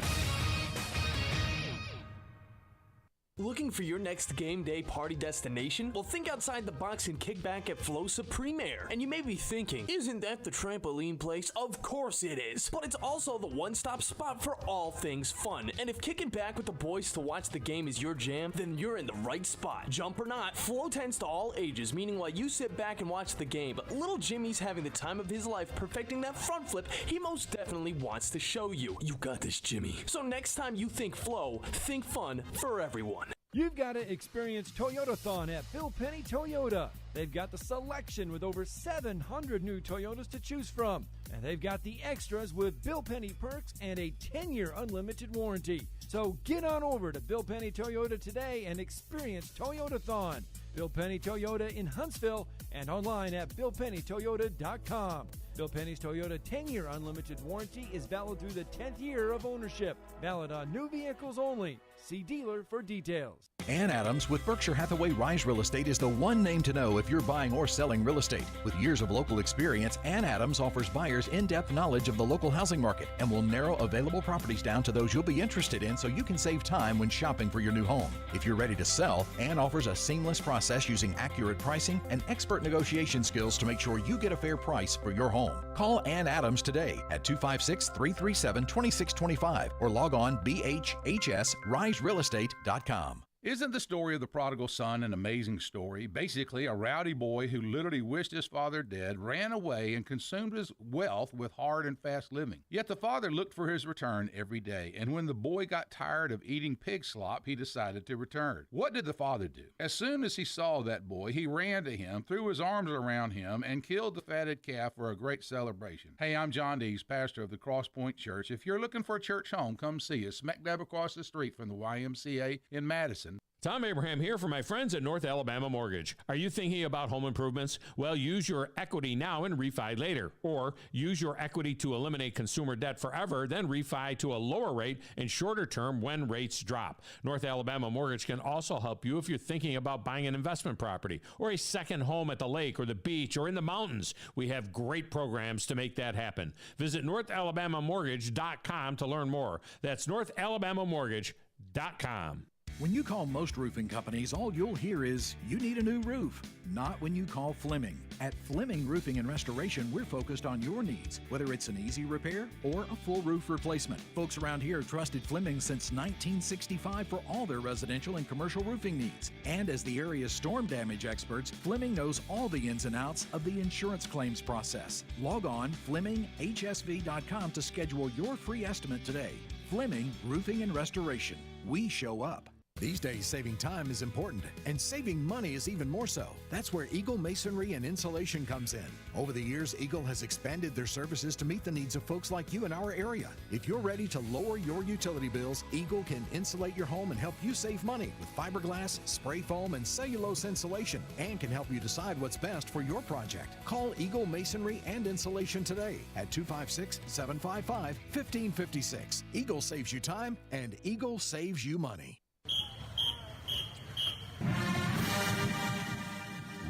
Looking for your next game day party destination? Well, think outside the box and kick back at Flosa Premier. And you may be thinking, isn't that the trampoline place? Of course it is. But it's also the one-stop spot for all things fun. And if kicking back with the boys to watch the game is your jam, then you're in the right spot. Jump or not, Flo tends to all ages, meaning while you sit back and watch the game, but little Jimmy's having the time of his life perfecting that front flip he most definitely wants to show you. You got this, Jimmy. So next time you think Flo, think fun for everyone. You've got to experience Toyotathon at Bill Penny Toyota. They've got the selection with over 700 new Toyotas to choose from. And they've got the extras with Bill Penny perks and a 10-year unlimited warranty. So get on over to Bill Penny Toyota today and experience Toyotathon. Bill Penny Toyota in Huntsville and online at BillPennyToyota.com. Bill Penny's Toyota 10-year unlimited warranty is valid through the 10th year of ownership. Valid on new vehicles only. See dealer for details. Ann Adams with Berkshire Hathaway Rise Real Estate is the one name to know if you're buying or selling real estate. With years of local experience, Ann Adams offers buyers in-depth knowledge of the local housing market and will narrow available properties down to those you'll be interested in so you can save time when shopping for your new home. If you're ready to sell, Ann offers a seamless process using accurate pricing and expert negotiation skills to make sure you get a fair price for your home. Call Ann Adams today at 256-337-2625 or log on bhhsriserealestate.com. Isn't the story of the prodigal son an amazing story? Basically, a rowdy boy who literally wished his father dead, ran away, and consumed his wealth with hard and fast living. Yet the father looked for his return every day, and when the boy got tired of eating pig slop, he decided to return. What did the father do? As soon as he saw that boy, he ran to him, threw his arms around him, and killed the fatted calf for a great celebration. Hey, I'm John Dees, pastor of the Cross Point Church. If you're looking for a church home, come see us, smack dab across the street from the YMCA in Madison. Tom Abraham here for my friends at North Alabama Mortgage. Are you thinking about home improvements? Well, use your equity now and refi later. Or use your equity to eliminate consumer debt forever, then refi to a lower rate and shorter term when rates drop. North Alabama Mortgage can also help you if you're thinking about buying an investment property or a second home at the lake or the beach or in the mountains. We have great programs to make that happen. Visit NorthAlabamaMortgage.com to learn more. That's NorthAlabamaMortgage.com. When you call most roofing companies, all you'll hear is, you need a new roof. Not when you call Fleming. At Fleming Roofing and Restoration, we're focused on your needs, whether it's an easy repair or a full roof replacement. Folks around here have trusted Fleming since 1965 for all their residential and commercial roofing needs. And as the area's storm damage experts, Fleming knows all the ins and outs of the insurance claims process. Log on FlemingHSV.com to schedule your free estimate today. Fleming Roofing and Restoration. We show up. These days, saving time is important, and saving money is even more so. That's where Eagle Masonry and Insulation comes in. Over the years, Eagle has expanded their services to meet the needs of folks like you in our area. If you're ready to lower your utility bills, Eagle can insulate your home and help you save money with fiberglass, spray foam, and cellulose insulation, and can help you decide what's best for your project. Call Eagle Masonry and Insulation today at 256-755-1556. Eagle saves you time, and Eagle saves you money.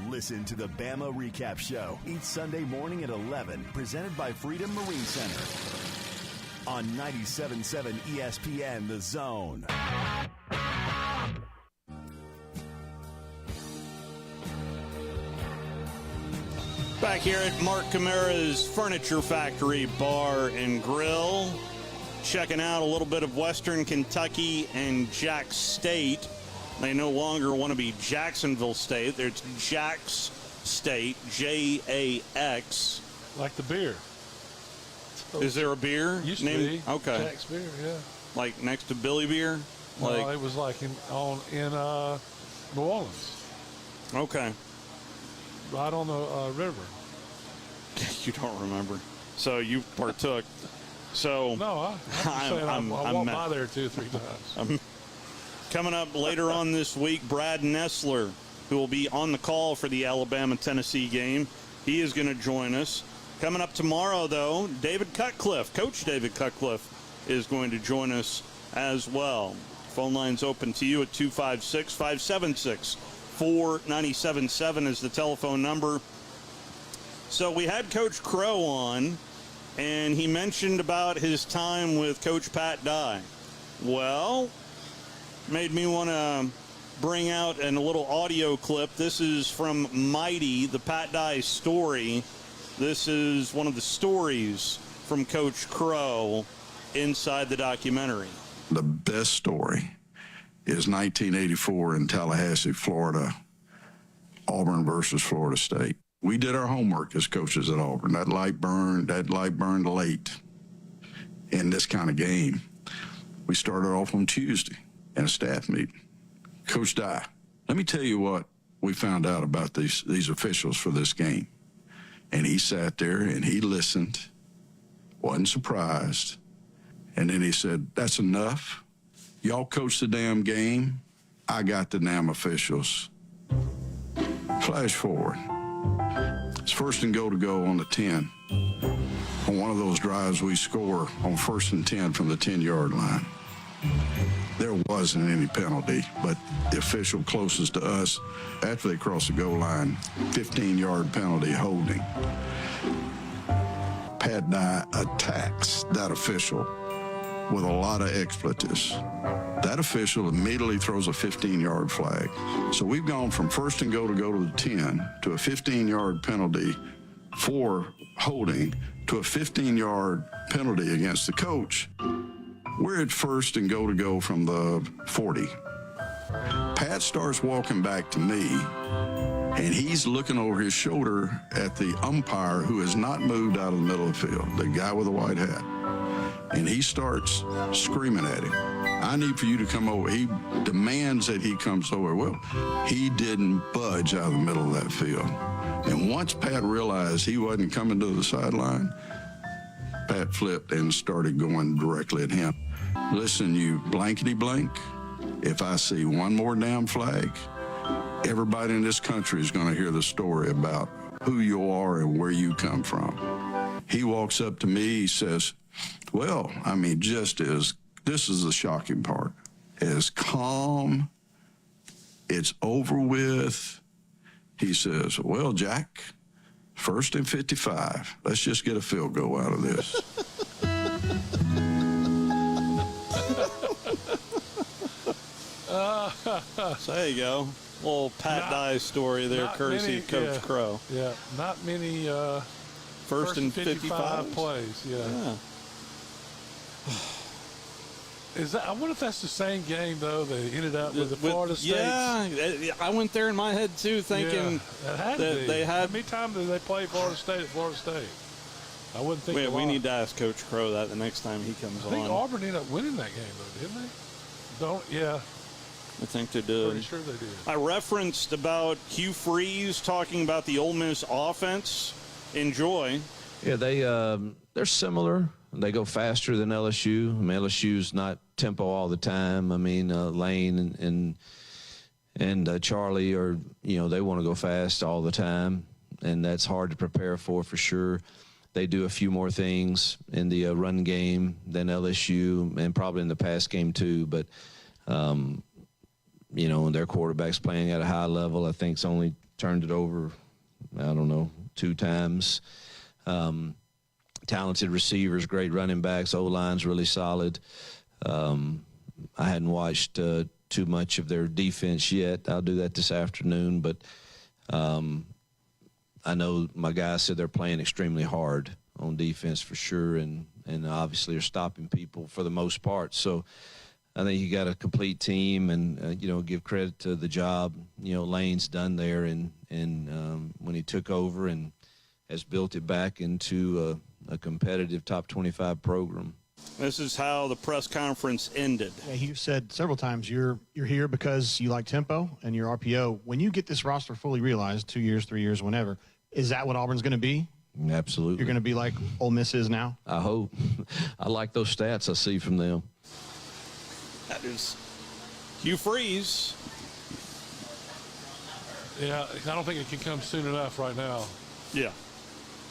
Listen to the Bama Recap Show each Sunday morning at 11, presented by Freedom Marine Center on 97.7 ESPN, The Zone. Back here at Mark Camara's Furniture Factory Bar and Grill, checking out a little bit of Western Kentucky and Jax State. They no longer want to be Jacksonville State. It's Jax State, J-A-X. Like the beer. Is there a beer? Used to be. Okay. Jax beer, yeah. Like next to Billy Beer? No, it was like in New Orleans. Okay. Right on the river. You don't remember. So you partook. So no, I walked by there 2 or 3 times. Coming up later on this week, Brad Nessler, who will be on the call for the Alabama-Tennessee game. He is going to join us. Coming up tomorrow, though, David Cutcliffe, Coach David Cutcliffe, is going to join us as well. Phone line's open to you at 256-576-4977 is the telephone number. So we had Coach Crow on, and he mentioned about his time with Coach Pat Dye. Well, made me want to bring out a little audio clip. This is from Mighty, the Pat Dye story. This is one of the stories from Coach Crow inside the documentary. The best story is 1984 in Tallahassee, Florida, Auburn versus Florida State. We did our homework as coaches at Auburn. That light burned late in this kind of game. We started off on Tuesday in a staff meeting. Coach Dye, let me tell you what we found out about these officials for this game. And he sat there and he listened, wasn't surprised. And then he said, that's enough. Y'all coach the damn game. I got the damn officials. Flash forward. It's first and goal to go on the 10. On one of those drives, we score on 1st and 10 from the 10-yard line. There wasn't any penalty, but the official closest to us, after they crossed the goal line, 15-yard penalty holding. Pat Dye attacks that official with a lot of expletives. That official immediately throws a 15-yard flag. So we've gone from 1st and goal to the 10 to a 15-yard penalty for holding to a 15-yard penalty against the coach. We're at 1st and goal to go from the 40. Pat starts walking back to me, and he's looking over his shoulder at the umpire who has not moved out of the middle of the field, the guy with the white hat. And he starts screaming at him, I need for you to come over. He demands that he comes over. Well, he didn't budge out of the middle of that field. And once Pat realized he wasn't coming to the sideline, Pat flipped and started going directly at him. Listen, you blankety blank, if I see one more damn flag, everybody in this country is going to hear the story about who you are and where you come from. He walks up to me, he says, well, I mean, just as, this is the shocking part, as calm, it's over with. He says, well, Jack, 1st and 55. Let's just get a field goal out of this. So there you go. Little Pat Dye story there, courtesy of Coach Crow. Yeah, not many first and 55 plays. Yeah. Is that? I wonder if that's the same game though. They ended up with the Florida State. Yeah, I went there in my head too, thinking that they had. How many times did they play Florida State at Florida State? I wouldn't think. We need to ask Coach Crow that the next time he comes on. I think Auburn ended up winning that game though, didn't they? I think they did. Pretty sure they did. I referenced about Hugh Freeze talking about the Ole Miss offense. Enjoy. Yeah, they're similar. They go faster than LSU. I mean, LSU's not tempo all the time. I mean, Lane and Charlie are, they want to go fast all the time, and that's hard to prepare for sure. They do a few more things in the run game than LSU, and probably in the pass game too. But, their quarterback's playing at a high level. I think's only turned it over, 2 times. Talented receivers, great running backs. O-line's really solid. I hadn't watched too much of their defense yet. I'll do that this afternoon. But I know my guys said they're playing extremely hard on defense for sure, and obviously are stopping people for the most part. So I think you got a complete team, and give credit to the job Lane's done there, and when he took over and has built it back into a competitive top 25 program. This is how the press conference ended. Yeah, you've said several times you're here because you like tempo and your RPO. When you get this roster fully realized, 2 years, 3 years, whenever, is that what Auburn's going to be? Absolutely. You're going to be like Ole Miss is now? I hope. I like those stats I see from them. That is Hugh Freeze. Yeah, I don't think it can come soon enough right now. Yeah.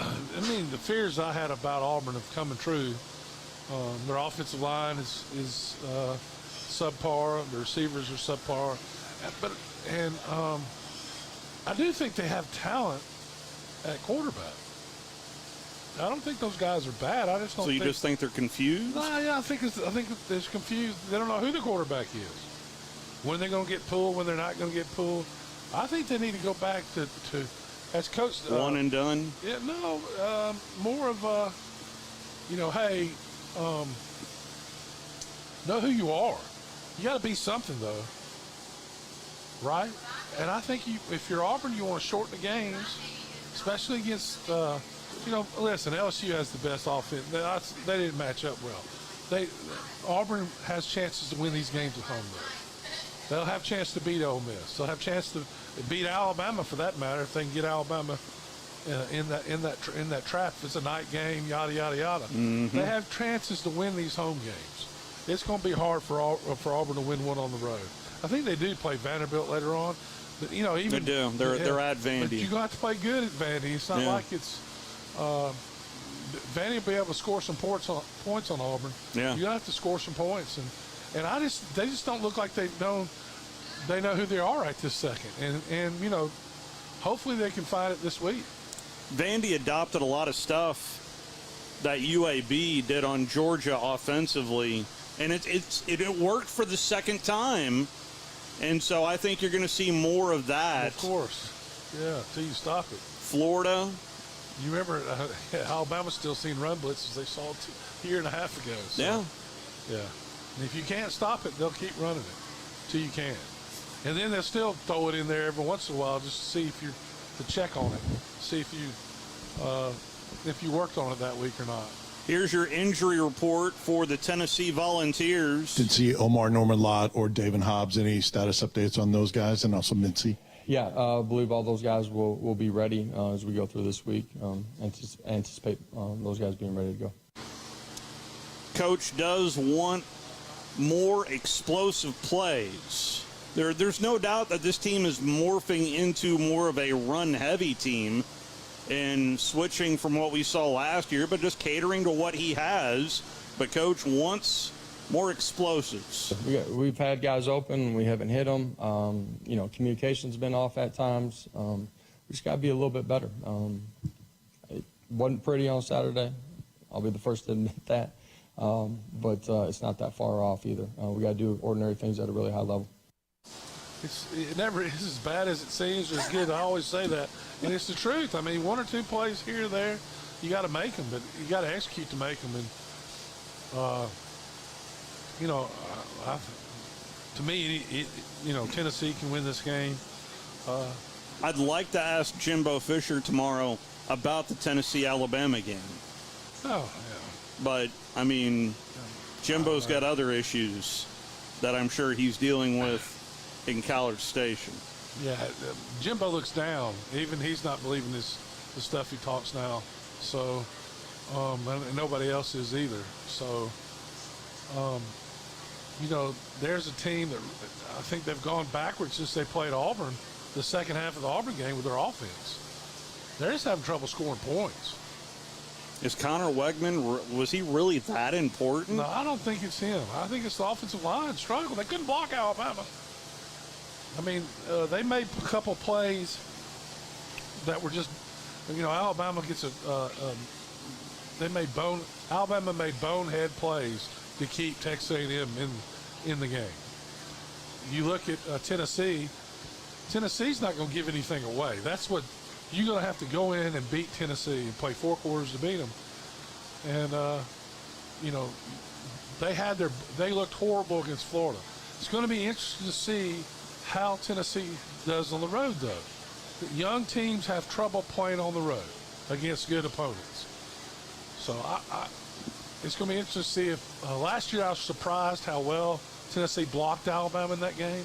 I mean, the fears I had about Auburn have come true. Their offensive line is subpar. The receivers are subpar. And I do think they have talent at quarterback. I don't think those guys are bad. I just don't. So you just think they're confused? No, yeah, I think it's confused. They don't know who the quarterback is. When they're going to get pulled, when they're not going to get pulled. I think they need to go back to as coach. One and done? Yeah, no, more of hey, know who you are. You got to be something, though, right? And I think if you're Auburn, you want to shorten the games, especially against, listen, LSU has the best offense. They didn't match up well. Auburn has chances to win these games at home, though. They'll have a chance to beat Ole Miss. They'll have a chance to beat Alabama, for that matter, if they can get Alabama in that trap. If it's a night game, yada yada yada. Mm-hmm. They have chances to win these home games. It's going to be hard for Auburn to win one on the road. I think they do play Vanderbilt later on, but even they do. They're at Vandy. But you're going to have to play good at Vandy. It's not like it's Vandy will be able to score some points on Auburn. Yeah, you have to score some points, and they just don't look like they know who they are right this second. And hopefully they can find it this week. Vandy adopted a lot of stuff that UAB did on Georgia offensively, and it worked for the second time. And so I think you're going to see more of that. Of course. Yeah, until you stop it. Florida. You remember Alabama's still seen run blitzes they saw a year and a half ago. So, yeah. Yeah. And if you can't stop it, they'll keep running it till you can. And then they'll still throw it in there every once in a while just to see if to check on it, see if you worked on it that week or not. Here's your injury report for the Tennessee Volunteers. Did see Omar Norman-Lott or David Hobbs. Any status updates on those guys, and also Mincy? Yeah, I believe all those guys will be ready as we go through this week. Anticipate those guys being ready to go. Coach does want more explosive plays. There's no doubt that this team is morphing into more of a run-heavy team and switching from what we saw last year, but just catering to what he has. But Coach wants more explosives. We've had guys open. We haven't hit them. Communication's been off at times. We just got to be a little bit better. It wasn't pretty on Saturday. I'll be the first to admit that. But it's not that far off either. We got to do ordinary things at a really high level. It never is as bad as it seems or as good. I always say that, and it's the truth. I mean, one or two plays here or there, you got to make them, but you got to execute to make them. And to me, Tennessee can win this game. I'd like to ask Jimbo Fisher tomorrow about the Tennessee-Alabama game. Oh, yeah. But, I mean, Jimbo's got other issues that I'm sure he's dealing with in College Station. Yeah, Jimbo looks down. Even he's not believing the stuff he talks now. So, and nobody else is either. So, there's a team that I think they've gone backwards since they played Auburn, the second half of the Auburn game with their offense. They're just having trouble scoring points. Is Connor Wegman, was he really that important? No, I don't think it's him. I think it's the offensive line struggle. They couldn't block Alabama. I mean, they made a couple plays that were just, Alabama gets Alabama made bonehead plays to keep Texas A&M in the game. You look at Tennessee. Tennessee's not going to give anything away. That's what you're going to have to go in and beat Tennessee and play 4 quarters to beat them. And they looked horrible against Florida. It's going to be interesting to see how Tennessee does on the road, though. Young teams have trouble playing on the road against good opponents. So it's going to be interesting to see if last year I was surprised how well Tennessee blocked Alabama in that game.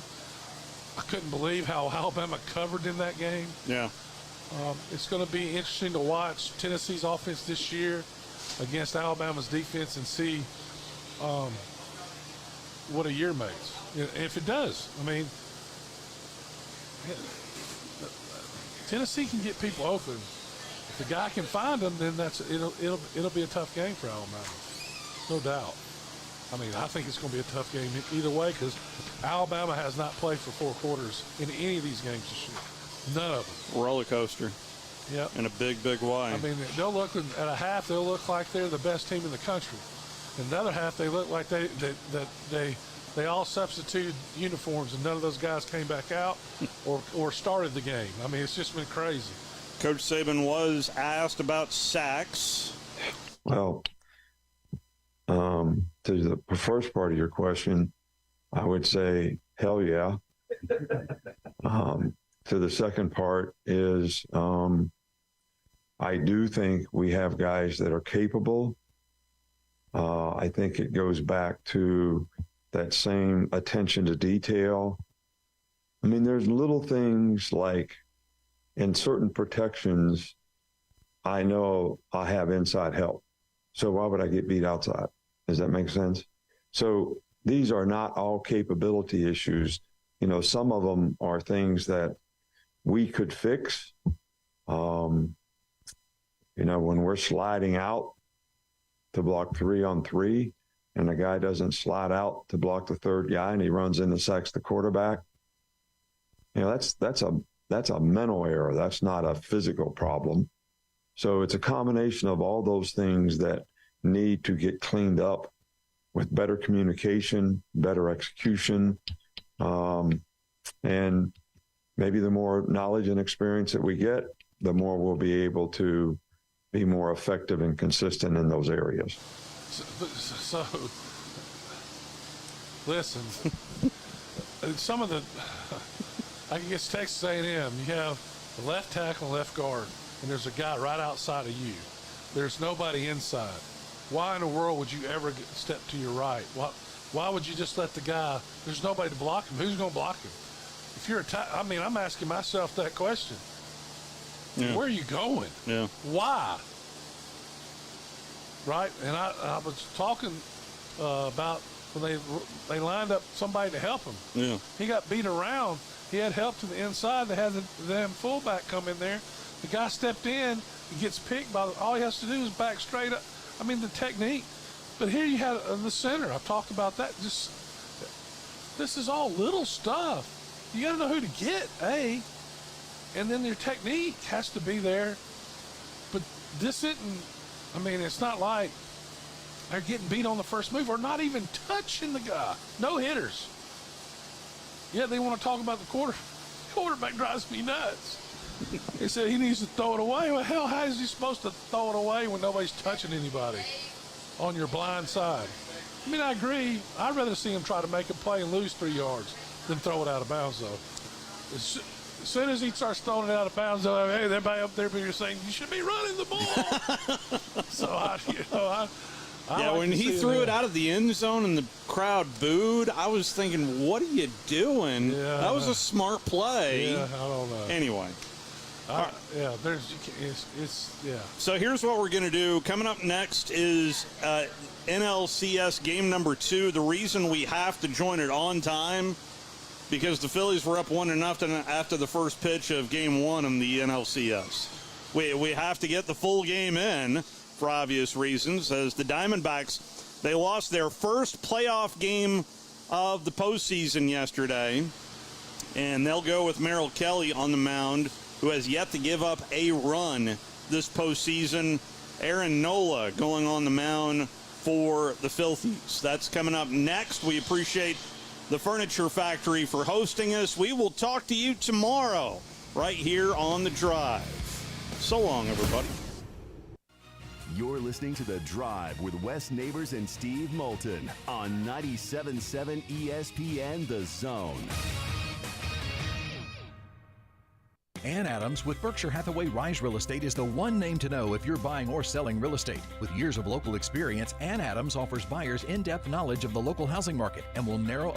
I couldn't believe how Alabama covered in that game. Yeah. It's going to be interesting to watch Tennessee's offense this year against Alabama's defense and see what a year makes. If it does, I mean, Tennessee can get people open. If the guy can find them, then it'll be a tough game for Alabama, no doubt. I mean, I think it's going to be a tough game either way because Alabama has not played for 4 quarters in any of these games this year. None of them. Roller coaster. Yep. And a big way. I mean, they'll look at a half. They'll look like they're the best team in the country. In another half, they look like they all substituted uniforms and none of those guys came back out or started the game. I mean, it's just been crazy. Coach Saban was asked about sacks. Well, to the first part of your question, I would say, hell yeah. To the second part is I do think we have guys that are capable. I think it goes back to that same attention to detail. I mean, there's little things like in certain protections, I know I have inside help. So why would I get beat outside? Does that make sense? So these are not all capability issues. Some of them are things that we could fix. When we're sliding out to block 3-on-3 and the guy doesn't slide out to block the third guy and he runs in and sacks the quarterback, that's a mental error. That's not a physical problem. So it's a combination of all those things that need to get cleaned up with better communication, better execution, and maybe the more knowledge and experience that we get, the more we'll be able to be more effective and consistent in those areas. So listen, some of the, I guess Texas A&M, you have the left tackle and left guard, and there's a guy right outside of you. There's nobody inside. Why in the world would you ever step to your right? Why would you just let the guy, there's nobody to block him. Who's going to block him? If you're I'm asking myself that question. Yeah. Where are you going? Yeah. Why? Right? And I was talking about when they lined up somebody to help him. Yeah. He got beat around. He had help to the inside. They had the damn fullback come in there. The guy stepped in. He gets picked by all he has to do is back straight up. I mean, the technique. But here you had the center. I've talked about that. This is all little stuff. You got to know who to get, and then your technique has to be there. But this isn't, I mean, it's not like they're getting beat on the first move or not even touching the guy. No hitters. Yeah, they want to talk about the quarterback drives me nuts. He said he needs to throw it away. Well, hell, how is he supposed to throw it away when nobody's touching anybody on your blind side? I mean, I agree. I'd rather see him try to make a play and lose 3 yards than throw it out of bounds, though. As soon as he starts throwing it out of bounds, though, hey, everybody up there you're saying, you should be running the ball. So, when he threw it out of the end zone and the crowd booed, I was thinking, what are you doing? Yeah, that was a smart play. Yeah, I don't know. Anyway. Yeah, So here's what we're going to do. Coming up next is NLCS game number 2. The reason we have to join it on time, because the Phillies were up 1-0 after the first pitch of game 1 in the NLCS. We have to get the full game in for obvious reasons, as the Diamondbacks, they lost their first playoff game of the postseason yesterday, and they'll go with Merrill Kelly on the mound, who has yet to give up a run this postseason. Aaron Nola going on the mound for the Filthies. That's coming up next. We appreciate the Furniture Factory for hosting us. We will talk to you tomorrow right here on The Drive. So long, everybody. You're listening to The Drive with Wes Neighbors and Steve Moulton on 97.7 ESPN The Zone. Ann Adams with Berkshire Hathaway Rise Real Estate is the one name to know if you're buying or selling real estate. With years of local experience, Ann Adams offers buyers in-depth knowledge of the local housing market and will narrow